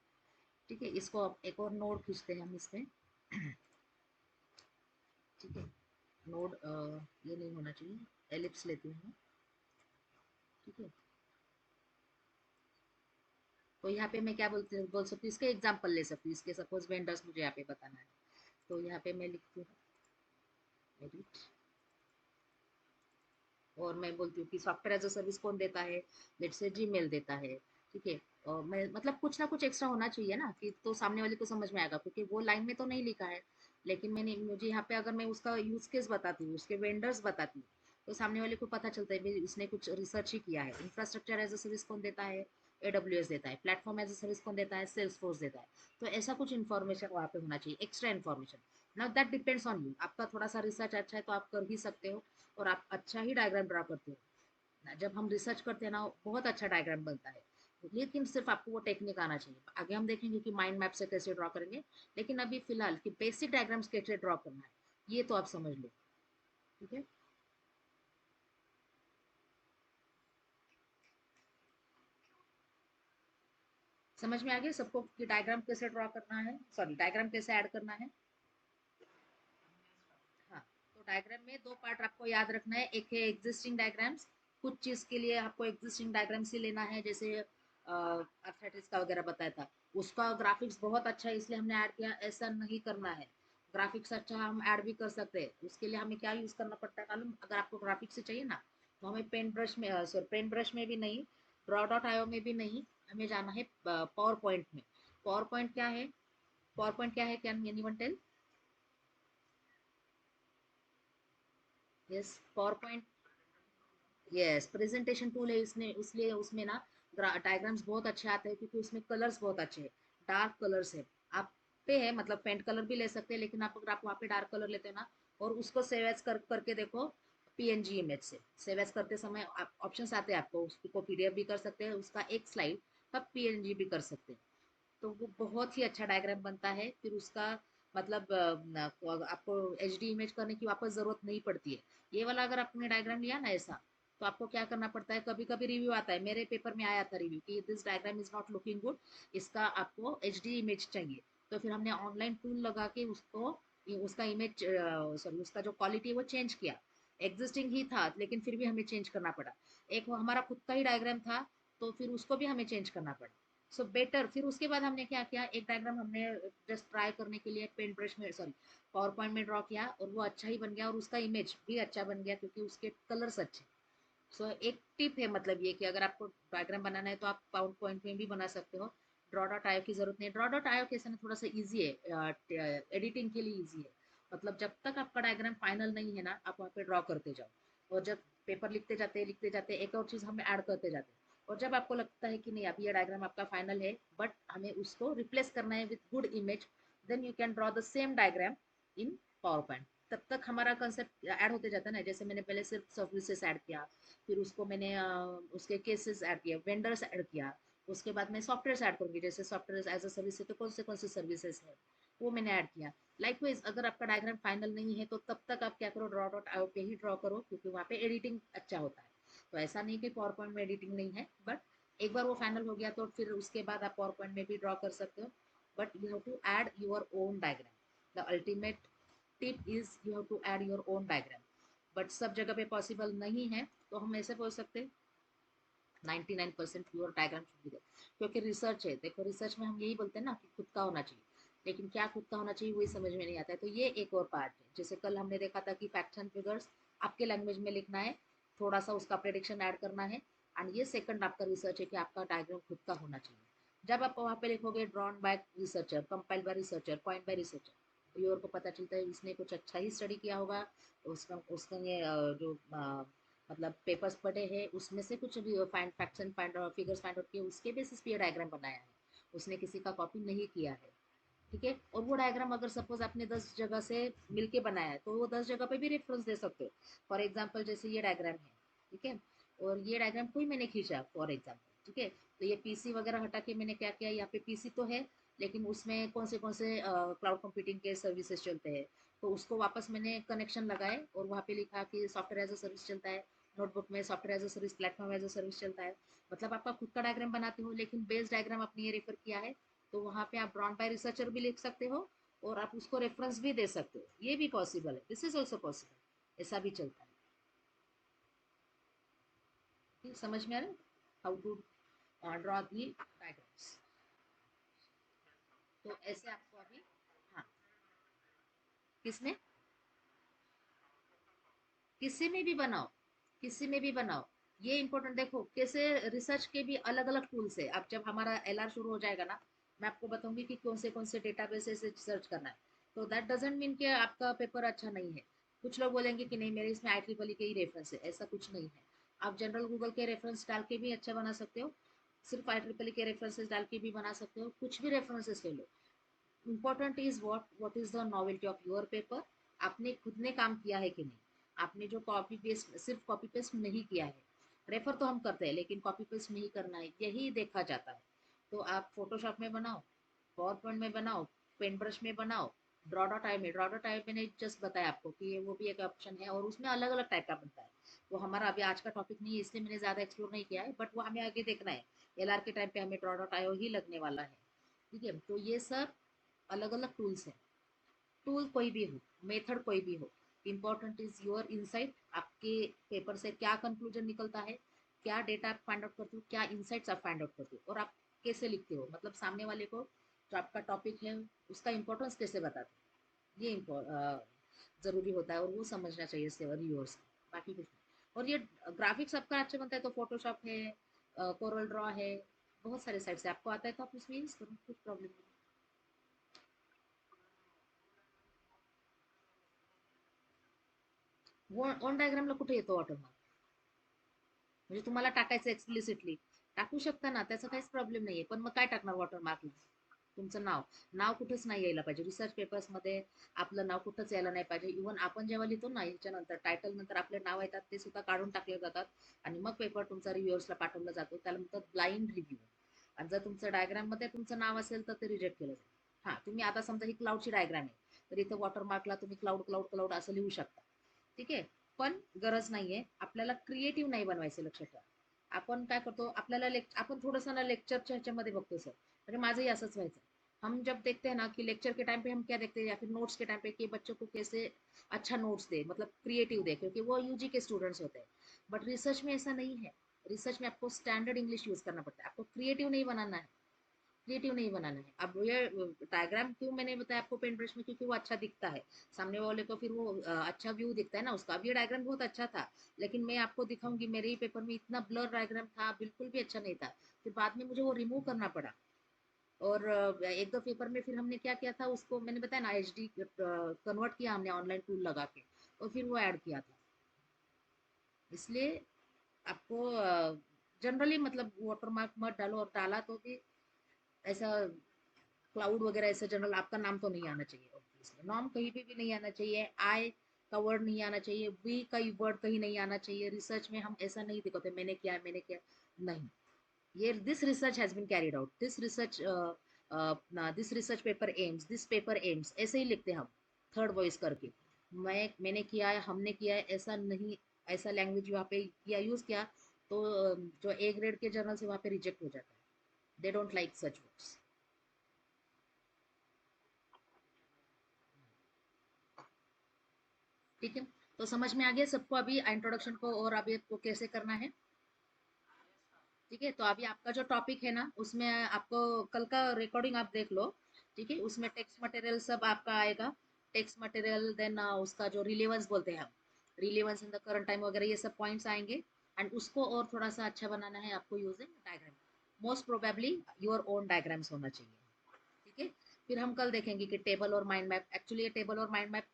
ठीक है, इसको एक और नोड खींचते हैं हम इसमें। ठीक है, नोड ये नहीं होना चाहिए, एलिप्स लेती हूँ। ठीक है, तो यहाँ पे मैं क्या बोल सकती हूँ, इसके एग्जांपल ले सकती हूँ। इसके सपोज वेंडर्स मुझे यहाँ पे बताना है, तो यहाँ पे मैं लिखती हूँ एडिट, और मैं बोलती हूँ कि सॉफ्टवेयर एज अ सर्विस कौन देता है, लेट्स से जीमेल देता है। ठीक है, और मैं मतलब कुछ ना कुछ एक्स्ट्रा होना चाहिए ना, कि तो सामने वाले को समझ में आएगा, क्योंकि वो लाइन में तो नहीं लिखा है। लेकिन मैंने मुझे यहाँ पे अगर मैं उसका यूज केस बताती हूँ, उसके वेंडर्स बताती हूँ, तो सामने वाले को पता चलता है भाई इसने कुछ रिसर्च ही किया है। इंफ्रास्ट्रक्चर एज अ सर्विस कौन देता है, AWS देता है। प्लेटफॉर्म एज अ सर्विस कौन देता है, सेल्सफोर्स देता है। तो ऐसा कुछ इन्फॉर्मेशन वहाँ पे होना चाहिए, extra information. Now that depends on you, आपका थोड़ा सा रिसर्च अच्छा है तो आप कर ही सकते हो, और आप अच्छा ही डायग्राम ड्रा करते हो। जब हम रिसर्च करते हैं ना, बहुत अच्छा डायग्राम बनता है। लेकिन सिर्फ आपको वो टेक्निक आना चाहिए। आगे हम देखेंगे कि माइंड मैप से कैसे ड्रॉ करेंगे, लेकिन अभी फिलहाल कि बेसिक डायग्राम्स कैसे ड्रॉ करना है, ये तो आप समझ लो। ठीक है, समझ में आ गया सबको कि डायग्राम कैसे ड्रॉ करना है, सॉरी डायग्राम कैसे ऐड करना है। तो डायग्राम में दो पार्ट आपको याद रखना है, एक है एग्जिस्टिंग डायग्राम्स, कुछ चीज के लिए आपको एग्जिस्टिंग डायग्राम्स ही लेना है, जैसे अर्थराइटिस का वगैरह बताया था, उसका ग्राफिक्स बहुत अच्छा है इसलिए हमने ऐड किया, ऐसा नहीं करना है। ग्राफिक्स अच्छा हम ऐड भी कर सकते हैं, उसके लिए हमें क्या यूज करना पड़ता है मालूम, अगर आपको ग्राफिक्स से चाहिए ना, तो हमें पेंट ब्रश में सॉरी पेंट ब्रश में भी नहीं, ड्रॉ डॉट आयो में भी नहीं, हमें जाना है पावर पॉइंट में। पावर पॉइंट क्या है, पावर पॉइंट क्या है, can anyone tell? Yes, PowerPoint, yes presentation tool है इसमें, इसलिए उसमें ना डायग्राम्स बहुत अच्छे आते हैं क्योंकि उसमें कलर्स बहुत अच्छे हैं, डार्क कलर्स है। आप पे है मतलब पेंट कलर भी ले सकते हैं, लेकिन आप अगर आप वहाँ पे डार्क कलर लेते हैं ना, और उसको सेव एज करके देखो, पीएनजी इमेज से सेव एज करते समय ऑप्शंस आते हैं आपको, उसको पीडीएफ भी कर सकते हैं, उसका एक स्लाइड तब पीएनजी भी कर सकते हैं। तो वो बहुत ही अच्छा डायग्राम बनता है, फिर उसका मतलब आपको एचडी इमेज करने की वापस जरूरत नहीं पड़ती है। ये वाला अगर आपने डायग्राम लिया ना ऐसा, तो आपको क्या करना पड़ता है, कभी कभी रिव्यू आता है, मेरे पेपर में आया था रिव्यू कि this diagram is not looking good, इसका आपको एचडी इमेज चाहिए। तो फिर हमने ऑनलाइन टूल लगा के उसको उसका इमेज सॉरी उसका जो क्वालिटी है वो चेंज किया, एग्जिस्टिंग ही था लेकिन फिर भी हमें चेंज करना पड़ा। एक वो हमारा खुद का ही डायग्राम था, तो फिर उसको भी हमें चेंज करना पड़ा। सो बेटर, फिर उसके बाद हमने क्या किया, एक डायग्राम हमने जस्ट ट्राई करने के लिए पेंट ब्रश में सॉरी पावर पॉइंट में ड्रॉ किया, और वो अच्छा ही बन गया, और उसका इमेज भी अच्छा बन गया क्योंकि उसके कलर्स अच्छे। सो एक टिप है मतलब ये कि अगर आपको डायग्राम बनाना है तो आप पावर पॉइंट में भी बना सकते हो, ड्रॉ डॉट आयो की जरूरत नहीं है। ड्रॉ डॉट आयो कैसे ना थोड़ा सा ईजी है, एडिटिंग के लिए ईजी है, मतलब जब तक आपका डायग्राम फाइनल नहीं है ना, आप वहाँ पे ड्रॉ करते जाओ, और जब पेपर लिखते जाते एक और चीज हमें ऐड करते जाते, और जब आपको लगता है कि नहीं अभी ये डायग्राम आपका फाइनल है बट हमें उसको रिप्लेस करना है with good image, then you can draw the same diagram in PowerPoint. तब तक हमारा कंसेप्ट ऐड होते जाता है ना, जैसे मैंने पहले सिर्फ सर्विसेज ऐड किया, फिर उसको मैंने उसके केसेस ऐड किया, वेंडर्स ऐड किया, उसके बाद मैं सॉफ्टवेयर ऐड करूंगी, जैसे सॉफ्टवेयर एज अ सर्विस है तो कौन से सर्विसेज है वो मैंने ऐड किया। लाइकवाइज अगर आपका डायग्राम फाइनल नहीं है तो तब तक आप क्या करो, ड्रॉ डॉट आयो पे ही ड्रॉ करो क्योंकि वहाँ पे एडिटिंग अच्छा होता है। तो ऐसा नहीं कि पावर पॉइंट में एडिटिंग नहीं है, बट एक बार वो फाइनल हो गया तो फिर उसके बाद आप पावर पॉइंट में भी ड्रॉ कर सकते हो, but you have to add your own diagram. The ultimate tip is you have to add your own diagram, but सब जगह पे पॉसिबल नहीं है, तो हम ऐसे बोल सकते हैं 99% pure diagram should be there, क्योंकि रिसर्च है, देखो रिसर्च में हम यही बोलते हैं ना कि खुद का होना चाहिए, लेकिन क्या खुद का होना चाहिए वही समझ में नहीं आता है। तो ये एक और पार्ट है, जैसे कल हमने देखा था कि फैक्ट्स एंड फिगर्स आपके लैंग्वेज में लिखना है, थोड़ा सा उसका प्रेडिक्शन ऐड करना है, एंड ये सेकंड आपका रिसर्च है कि आपका डायग्राम खुद का होना चाहिए। जब आप वहाँ पे लिखोगे drawn by researcher, compiled by researcher, point by researcher, viewer को पता चलता है इसने कुछ अच्छा ही स्टडी किया होगा, उसका उसका ये जो मतलब पेपर्स पढ़े हैं उसमें से कुछ भी find facts and find figures find out किए, उसके बेसिस पे ये डायग्राम बनाया है, उसने किसी का कॉपी नहीं किया है। ठीक है, और वो डायग्राम अगर सपोज आपने 10 जगह से मिलके बनाया है तो वो 10 जगह पे भी रेफरेंस दे सकते हो। फॉर एग्जाम्पल जैसे ये डायग्राम है, ठीक है, और ये डायग्राम कोई मैंने खींचा फॉर एग्जाम्पल, ठीक है, तो ये पीसी वगैरह हटा के मैंने क्या किया, यहाँ पे पीसी तो है लेकिन उसमें कौन से क्लाउड कंप्यूटिंग के सर्विसेज चलते हैं, तो उसको वापस मैंने कनेक्शन लगाए और वहाँ पे लिखा कि सॉफ्टवेयर एज अ सर्विस चलता है, नोटबुक में software as a service, platform as a service चलता है। मतलब आपका खुद का डायग्राम बनाते हो लेकिन बेस डायग्राम आपने ये रेफर किया है, तो वहाँ पे आप ड्रॉन बाय रिसर्चर भी लिख सकते हो और आप उसको रेफरेंस भी दे सकते हो, ये भी पॉसिबल है, दिस इज ऑल्सो पॉसिबल, ऐसा भी चलता है। समझ में आ रहा है how to draw the diagrams? तो ऐसे आपको अभी, हाँ, किसमें, किसी में भी बनाओ, किसी में भी बनाओ, ये इंपॉर्टेंट देखो कैसे, रिसर्च के भी अलग अलग टूल्स है। अब जब हमारा एलआर शुरू हो जाएगा ना, मैं आपको बताऊंगी कि कौन से डेटाबेस से सर्च करना है, तो दैट डजंट मीन कि आपका पेपर अच्छा नहीं है। कुछ लोग बोलेंगे कि नहीं मेरे इसमें IEEE के ही रेफरेंस है, ऐसा कुछ नहीं है। आप जनरल गूगल के रेफरेंस डाल के भी अच्छा बना सकते हो, सिर्फ IEEE के रेफरेंसेस डाल के भी बना सकते हो, कुछ भी रेफरेंसेस ले लो। Important is what is the novelty of your paper, आपने खुद ने काम किया है कि नहीं, आपने जो कॉपी पेस्ट, सिर्फ कॉपी पेस्ट नहीं किया है, रेफर तो हम करते हैं लेकिन कॉपी पेस्ट नहीं करना है, यही देखा जाता है। तो आप फोटोशॉप में बनाओ, पावर पॉइंट में बनाओ, पेन ब्रश में बनाओ, ड्रॉ डॉट आई में, ड्रॉ डॉट आई मैंने जस्ट बताया आपको कि ये वो भी एक ऑप्शन है, और उसमें अलग अलग टाइप का बनता है। वो हमारा अभी आज का टॉपिक नहीं है इसलिए मैंने ज़्यादा एक्सप्लोर नहीं किया है, बट वो हमें आगे देखना है, एलआर के टाइम पे हमें ड्रॉ डॉट आई ही लगने वाला है। ठीक है, तो ये सब अलग अलग टूल्स हैं, टूल कोई भी हो, मेथड कोई भी हो, इम्पोर्टेंट इज योर इनसाइट, आपके पेपर से क्या कंक्लूजन निकलता है, क्या डेटा आप फाइंड आउट करते हो, क्या इनसाइट्स आप फाइंड आउट करते हो, और आप कैसे लिखते हो, मतलब सामने वाले को जो आपका टॉपिक है उसका इम्पोर्टेंस कैसे बताते हो, ये ज़रूरी होता है और वो समझना चाहिए रिव्यूअर्स को, बाकी कुछ नहीं। और ये ग्राफिक्स आपका अच्छा बनता है तो फोटोशॉप है, कोरल ड्रॉ है, बहुत सारे साइट से आपको आता है तो आप उसमें यूज़ करो, कुछ प्रॉब्लम नहीं। वो ऑन डायग्रामला कुठे येतो वॉटरमार्क? म्हणजे तुम्हाला टाकायचं एक्सप्लिसिटली टाकू शकता ना, त्याचा काहीच प्रॉब्लेम नाहीये, पण मग काय टाकणार वॉटरमार्कला? तुमचं नाव, नाव कुठेच नाही यायला पाहिजे रिसर्च पेपर्समध्ये, आपलं नाव कुठंच यायला नाही पाहिजे. इव्हन आपण जेव्हा लिहितो ना ह्याच्यानंतर टायटल नंतर आपले नाव येतात ते सुद्धा काढून टाकले जातात आणि मग पेपर तुमचा रिव्ह्युअर्सला पाठवला जातो, त्याला म्हणतात ब्लाइंड रिव्ह्यू. आणि जर तुमचं डायग्राम मध्ये तुमचं नाव असेल तर ते रिजेक्ट केलं जाईल. हा, तुम्ही आता समजा ही क्लाउडची डायग्राम आहे तर इथं वॉटरमार्कला तुम्ही क्लाउड क्लाउड क्लाउड असं लिहू शकता, ठीक आहे. पण गरज नाहीये, आपल्याला क्रिएटिव्ह नाही बनवायचं, लक्षात ठेवा. आपण काय करतो, आपल्याला आपण थोडंसं ना लेक्चरच्या ह्याच्यामध्ये बघतो सर, म्हणजे माझंही असंच व्हायचं. हम जब देखते हैं ना कि लेक्चर के टाइम पे हम क्या देखते हैं या फिर नोट्स के टाइम पे कि बच्चों को कैसे अच्छा नोट्स दे, मतलब क्रिएटिव दे, क्योंकि वो यूजी के स्टूडेंट्स होते हैं। बट रिसर्च में ऐसा नहीं है। रिसर्च में आपको स्टैंडर्ड इंग्लिश यूज करना पड़ता है, आपको क्रिएटिव नहीं बनाना है। क्रिएटिव नहीं बनाना है। अब ये डायग्राम क्यों मैंने बताया आपको पेन ब्रश में, क्योंकि वो अच्छा दिखता है सामने वाले को, फिर वो अच्छा व्यू दिखता है ना उसका। अब ये डायग्राम बहुत अच्छा था, लेकिन मैं आपको दिखाऊंगी मेरे ही पेपर में इतना ब्लर डायग्राम था, बिल्कुल भी अच्छा नहीं था। फिर बाद में मुझे वो रिमूव करना पड़ा। और एक दो पेपर में फिर हमने क्या किया था, उसको मैंने बताया ना एचडी कन्वर्ट किया हमने ऑनलाइन टूल लगा के, और फिर वो ऐड किया था। इसलिए आपको जनरली मतलब वाटरमार्क मत डालो, और डाला तो भी ऐसा क्लाउड वगैरह ऐसे जनरल आपका नाम तो नहीं आना चाहिए, ऑब्वियसली नाम कहीं पे भी नहीं आना चाहिए, आई का वर्ड नहीं आना चाहिए, वी का वर्ड कहीं नहीं आना चाहिए। रिसर्च में हम ऐसा नहीं दिखाते मैंने किया मैंने किया, नहीं। ये this research has been carried out, this research paper aims, this paper aims, ऐसे ही लिखते हैं हम थर्ड वॉइस करके। मैंने किया है, हमने किया है, ऐसा नहीं। ऐसा लैंग्वेज वहाँ पे किया यूज किया तो जो ए ग्रेड के जर्नल से वहाँ पे रिजेक्ट हो जाता है। They don't like such words. ठीक है, तो समझ में आ गया सबको अभी इंट्रोडक्शन को, और अभी आपको कैसे करना है? ठीक है, तो अभी आपका जो टॉपिक है ना उसमें आपको कल का रिकॉर्डिंग आप देख लो। ठीक है, उसमें टेक्स्ट मटेरियल सब आपका आएगा। टेक्स्ट मटेरियल, देन उसका जो रिलेवेंस बोलते हैं हम, relevance in the current time वगैरह, ये सब पॉइंट्स आएंगे। एंड उसको और थोड़ा सा अच्छा बनाना है आपको using diagram. Most probably your own diagrams होना चाहिए। ठीक है, फिर हम कल देखेंगे कि टेबल और माइंड मैप, एक्चुअली ये टेबल और माइंड मैप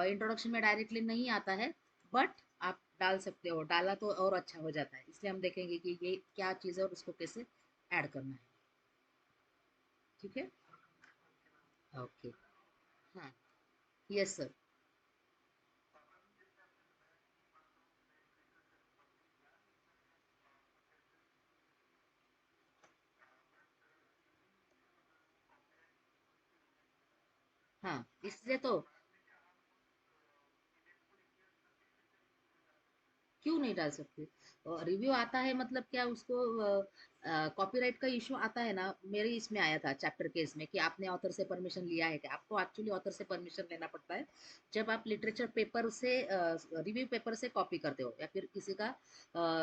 इंट्रोडक्शन में डायरेक्टली नहीं आता है, बट आप डाल सकते हो, डाला तो और अच्छा हो जाता है। इसलिए हम देखेंगे कि ये क्या चीज़ है और उसको कैसे ऐड करना है। ठीक है, ओके। हाँ, यस सर। हाँ, इससे तो क्यों नहीं डाल सकते? रिव्यू आता है मतलब क्या उसको, कॉपीराइट का इशू आता है ना, मेरे इसमें आया था चैप्टर केस में कि आपने ऑथर से परमिशन लिया है क्या। आपको एक्चुअली ऑथर से परमिशन लेना पड़ता है जब आप लिटरेचर पेपर से, रिव्यू पेपर से कॉपी करते हो, या फिर किसी का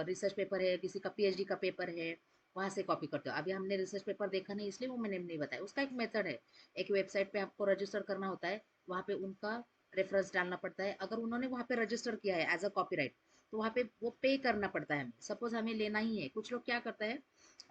रिसर्च पेपर है, किसी का पीएचडी का पेपर है, वहां से कॉपी करते हो। अभी हमने रिसर्च पेपर देखा नहीं इसलिए वो मैंने नहीं बताया। उसका एक मेथड है, एक वेबसाइट पे आपको रजिस्टर करना होता है, वहाँ पे उनका रेफरेंस डालना पड़ता है। अगर उन्होंने वहाँ पे रजिस्टर किया है एज अ कॉपीराइट, तो वहाँ पे वो पे करना पड़ता है हमें। सपोज हमें लेना ही है, कुछ लोग क्या करते हैं,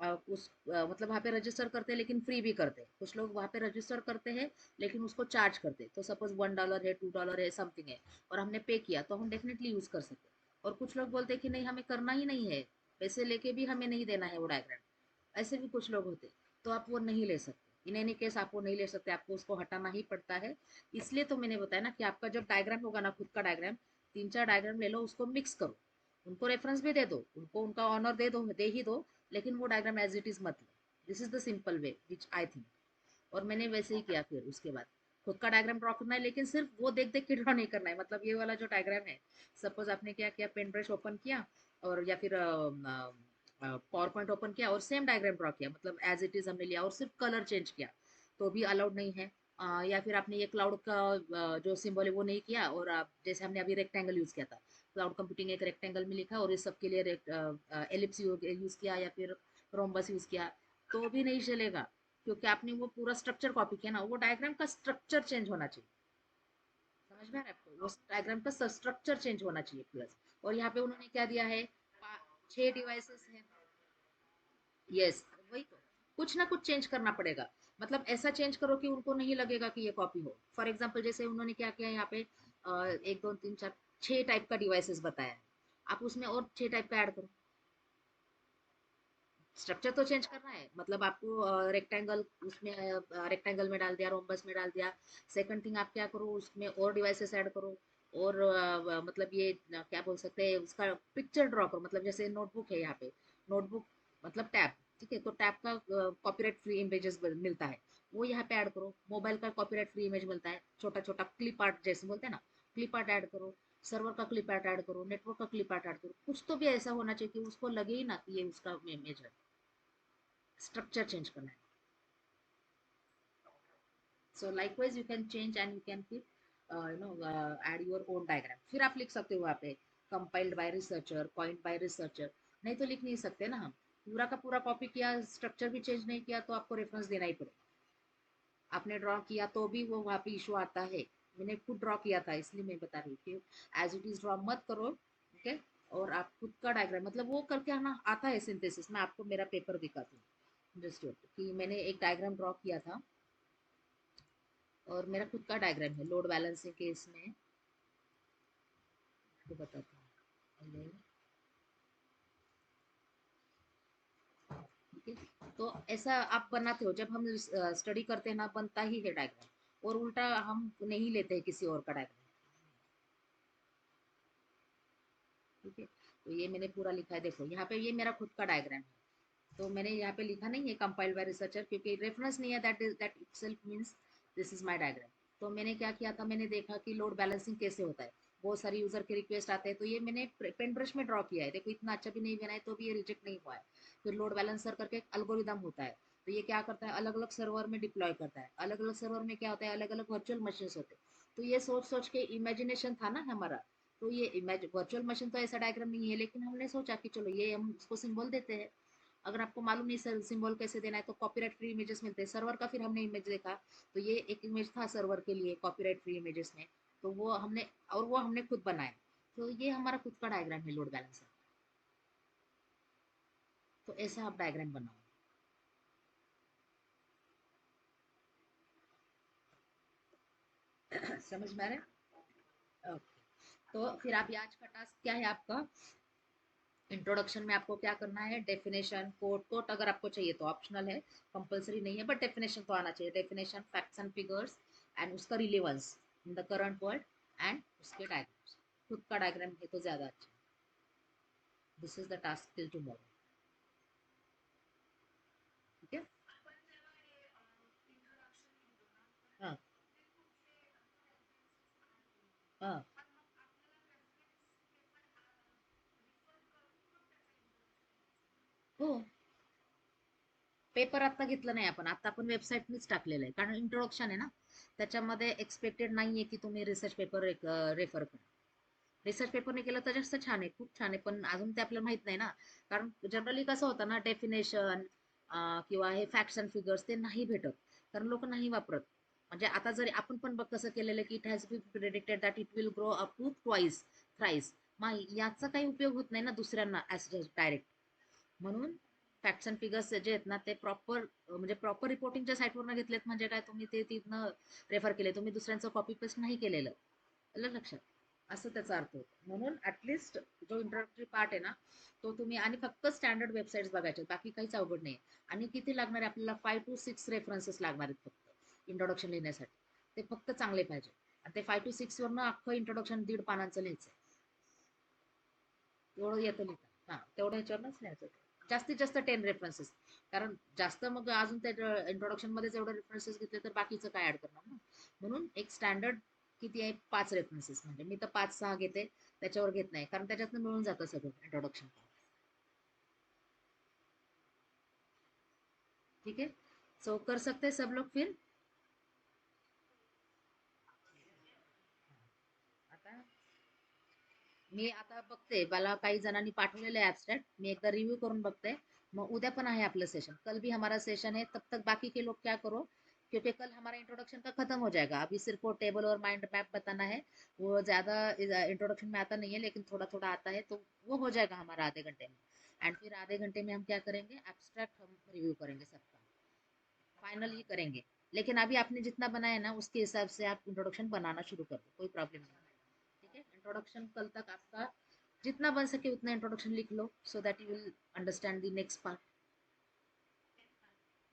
मतलब वहाँ पे रजिस्टर करते हैं लेकिन फ्री भी करते हैं। कुछ लोग वहाँ पे रजिस्टर करते हैं लेकिन उसको चार्ज करते हैं। तो सपोज $1 है, $2 है, समथिंग है, और हमने पे किया तो हम डेफिनेटली यूज कर सकते हैं। और कुछ लोग बोलते हैं कि नहीं हमें करना ही नहीं है, पैसे लेके भी हमें नहीं देना है वो डायग्राम। ऐसे भी कुछ लोग होते हैं, तो आप वो नहीं ले सकते। इन एनी केस आप वो नहीं ले सकते, आपको उसको हटाना ही पड़ता है। इसलिए तो मैंने बताया ना कि आपका जब डायग्राम होगा ना, खुद का डायग्राम, 3 4 डायग्राम ले लो, उसको मिक्स करो, उनको रेफरेंस भी दे दो, उनको उनका ऑनर दे ही दो, लेकिन वो डायग्राम एज इट इज मत लो। This is the simple way which I think. और मैंने वैसे ही किया। फिर उसके बाद खुद का डायग्राम ड्रॉ करना है, लेकिन सिर्फ वो देख देख के ड्रॉ नहीं करना है। मतलब ये वाला जो डायग्राम है, सपोज आपने क्या किया, पेन ब्रश ओपन किया और या फिर पावर पॉइंट ओपन किया और सेम डायग्राम ड्रॉ किया, मतलब एज इट इज हमने लिया और सिर्फ कलर चेंज किया, तो भी अलाउड नहीं है। या फिर आपने ये क्लाउड का जो सिंबल है वो नहीं किया, और आप जैसे हमने अभी रेक्टेंगल यूज किया था, क्लाउड कंप्यूटिंग एक रेक्टेंगल में लिखा और इस सब के लिए एलिप्स यूज किया या फिर रोम्बस यूज किया, तो भी नहीं चलेगा, क्योंकि आपने वो पूरा स्ट्रक्चर कॉपी किया ना, वो डायग्राम का स्ट्रक्चर चेंज होना चाहिए। समझ में आ रहा है आपको? वो डायग्राम का स्ट्रक्चर चेंज होना चाहिए प्लस। और यहाँ पे उन्होंने क्या दिया है, 6 डिवाइसेस है। यस, वही तो, कुछ ना कुछ चेंज करना पड़ेगा। मतलब ऐसा चेंज करो कि उनको नहीं लगेगा कि ये कॉपी हो। फॉर एग्जाम्पल जैसे उन्होंने क्या किया यहाँ पे, 1 2 3 4 6 टाइप का डिवाइसेस बताया है, आप उसमें और 6 टाइप का ऐड करो। स्ट्रक्चर तो चेंज करना है, मतलब आपको रेक्टेंगल उसमें रेक्टेंगल में डाल दिया, रोम्बस में डाल दिया। सेकंड थिंग आप क्या करो, उसमें और डिवाइसेस ऐड करो, और मतलब ये क्या बोल सकते हैं, उसका पिक्चर ड्रॉ करो। मतलब जैसे नोटबुक है यहाँ पे, नोटबुक मतलब टैब, ठीक है, तो टैब का कॉपीराइट फ्री इमेजेस मिलता है, वो यहाँ पे ऐड करो। मोबाइल का कॉपीराइट फ्री इमेज मिलता है, छोटा छोटा क्लिप आर्ट जैसे बोलते हैं ना, क्लिप आर्ट ऐड करो। सर्वर का क्लिप आर्ट ऐड करो, नेटवर्क का क्लिप आर्ट ऐड करो, कुछ तो भी ऐसा होना चाहिए कि उसको लगे ही ना कि ये उसका इमेज है। स्ट्रक्चर चेंज करना है। So likewise you can change and you can keep add your own diagram. फिर आप लिख सकते हो वहाँ पे compiled by researcher, coined by researcher. नहीं तो लिख नहीं सकते ना हम, पूरा का पूरा कॉपी किया, स्ट्रक्चर भी चेंज नहीं किया, तो आपको रेफरेंस देना ही पड़ेगा। आपने ड्रॉ किया तो भी वो वहाँ पे इशू आता है। मैंने खुद ड्रॉ किया था, इसलिए मैं बता रही हूँ कि एज इट इज ड्रॉ मत करो, ओके। और आप खुद का डायग्राम, मतलब वो करके आना आता है सिंथेसिस। मैं आपको मेरा पेपर दिखाती हूँ जस्ट कि मैंने एक डायग्राम ड्रॉ किया था, और मेरा खुद का डायग्राम है लोड बैलेंसिंग केस में, तो बताता हूँ। ठीक है, तो ऐसा आप बनाते हो, जब हम स्टडी करते हैं ना, बनता ही है डायग्राम, और उल्टा हम नहीं लेते हैं किसी और का डायग्राम। ठीक है, तो ये मैंने पूरा लिखा है, देखो यहाँ पे ये मेरा खुद का डायग्राम है। तो मैंने यहाँ पे लिखा नहीं है कंपाइल्ड बाय रिसर्चर, क्योंकि रेफरेंस नहीं है, that itself means this is my diagram. तो मैंने क्या किया था, मैंने देखा कि लोड बैलेंसिंग कैसे होता है, बहुत सारे यूजर के रिक्वेस्ट आते हैं, तो ये मैंने पेन ब्रश में ड्रॉ किया है। देखो इतना अच्छा भी नहीं बना है, तो भी ये रिजेक्ट नहीं हुआ है। फिर लोड बैलेंसर करके एक एल्गोरिदम होता है, तो ये क्या करता है, अलग अलग सर्वर में डिप्लॉय करता है। अलग अलग सर्वर में क्या होता है, अलग अलग वर्चुअल मशीन होते हैं। तो ये सोच सोच के इमेजिनेशन था ना हमारा, तो ये इमेज वर्चुअल मशीन तो ऐसा डायग्राम नहीं है, लेकिन हमने सोचा कि चलो ये हम इसको सिंबल देते हैं। अगर आपको मालूम नहीं सर सिंबल कैसे देना है, तो कॉपीराइट फ्री इमेजेस मिलते हैं सर्वर का, फिर हमने इमेज देखा, तो ये एक इमेज था सर्वर के लिए कॉपीराइट फ्री इमेजेस में, तो वो हमने, और वो हमने खुद बनाया। तो ये हमारा खुद का डायग्राम है लोड बैलेंसर। तो ऐसा आप डायग्राम बनाओ। समझ में आ रहा है? ओके, तो फिर आप आज का टास्क क्या है आपका, इंट्रोडक्शन में आपको क्या करना है, डेफिनेशन, कोट, कोट अगर आपको चाहिए तो ऑप्शनल है, कंपलसरी नहीं है, बट डेफिनेशन तो आना चाहिए। Definition, facts and figures, and उसका relevance in the current world, and उसके डायग्राम्स। खुद का डायग्राम है तो ज्यादा अच्छा। This is the task till tomorrow. ठीक है। हाँ। हाँ। हो, पेपर आता घेतलं नाही आपण, आता आपण वेबसाईटनीच टाकलेलं आहे, कारण इंट्रोडक्शन आहे ना, त्याच्यामध्ये एक्सपेक्टेड नाहीये की तुम्ही रिसर्च पेपर रेफर करा। रिसर्च पेपरने केलं तर जास्त छान आहे, खूप छान आहे, पण अजून ते आपल्याला माहित नाही ना, कारण जनरली कसं होतं ना, डेफिनेशन किंवा हे फॅक्ट्स अँड फिगर्स ते नाही भेटत, कारण लोक नाही वापरत. म्हणजे आता जरी आपण पण बघ कसं केलेलं की it has be predicted that it will grow up to twice, thrice, मग याचा काही उपयोग होत नाही ना दुसऱ्यांना ऍज डायरेक्ट. म्हणून फॅक्ट्स अँड फिगर्स जे आहेत ना, ते प्रॉपर, म्हणजे प्रॉपर रिपोर्टिंगच्या साईटवरनं घेतलेत, म्हणजे काय तुम्ही ते तिथनं रेफर केले, तुम्ही दुसऱ्यांचं कॉपी पेस्ट नाही केलेलं. आलं लक्षात? असं त्याचा अर्थ होतो. म्हणून ऍटलिस्ट जो इंट्रोडक्टरी पार्ट आहे ना, तो तुम्ही, आणि फक्त स्टँडर्ड वेबसाईट्स बघायचे, बाकी काहीच अवघड नाही. आणि किती लागणार आहे आपल्याला, 5 to 6 रेफरन्सेस लागणार आहेत फक्त इंट्रोडक्शन लिहिण्यासाठी. ते फक्त चांगले पाहिजे, आणि ते 5 to 6 वरनं अख्खं इंट्रोडक्शन 1.5 पानांचं लिहायचं. एवढं येतं लिहिता, हा तेवढं ह्याच्यावरनंच लिहायचं ते. जास्तीत जास्त 10 रेफरन्सेस, कारण जास्त मग अजून त्या इंट्रोडक्शन मध्येच एवढे रेफरन्सेस घेतले तर बाकीचं काय ऍड करणार ना. म्हणून एक स्टँडर्ड किती आहे, 5 रेफरन्सेस, म्हणजे मी तर 5 6 घेते, त्याच्यावर घेत नाही, कारण त्याच्यातनं मिळून जातं सगळं इंट्रोडक्शन. ठीक है, सो कर सकते हैं सब लोग फिर। मी आता बघते, मला काही जणांनी पाठवलेलं आहे ॲब्स्ट्रॅक्ट, मी एकदा रिव्ह्यू करून बघते. मग उद्या पण आहे आपलं सेशन, कल भी हमारा सेशन है, तब तक बाकी के लोग क्या करो, क्योंकि कल हमारा इंट्रोडक्शन का खत्म हो जाएगा, अभी सिर्फ वो टेबल और माइंड मैप बताना है। वो ज़्यादा इंट्रोडक्शन में आता नहीं है, लेकिन थोड़ा थोड़ा आता है, तो वो हो जाएगा हमारा आधे घंटे में। एंड फिर आधे घंटे में हम क्या करेंगे, एब्स्ट्रैक्ट हम रिव्यू करेंगे सबका, फाइनल ही करेंगे। लेकिन अभी आपने जितना बनाया ना, उसके हिसाब से आप इंट्रोडक्शन बनाना शुरू कर दो, कोई प्रॉब्लम नहीं है। ठीक है, इंट्रोडक्शन कल तक आपका जितना बन सके उतना इंट्रोडक्शन लिख लो, so that you will understand the next part.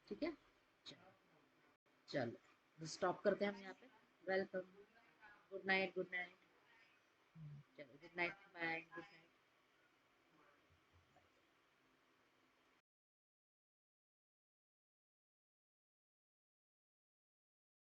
ठीक है, चलो, चलो स्टॉप करते हैं हम यहाँ पे। Welcome, good night, good night. चलो good night, bye, good night.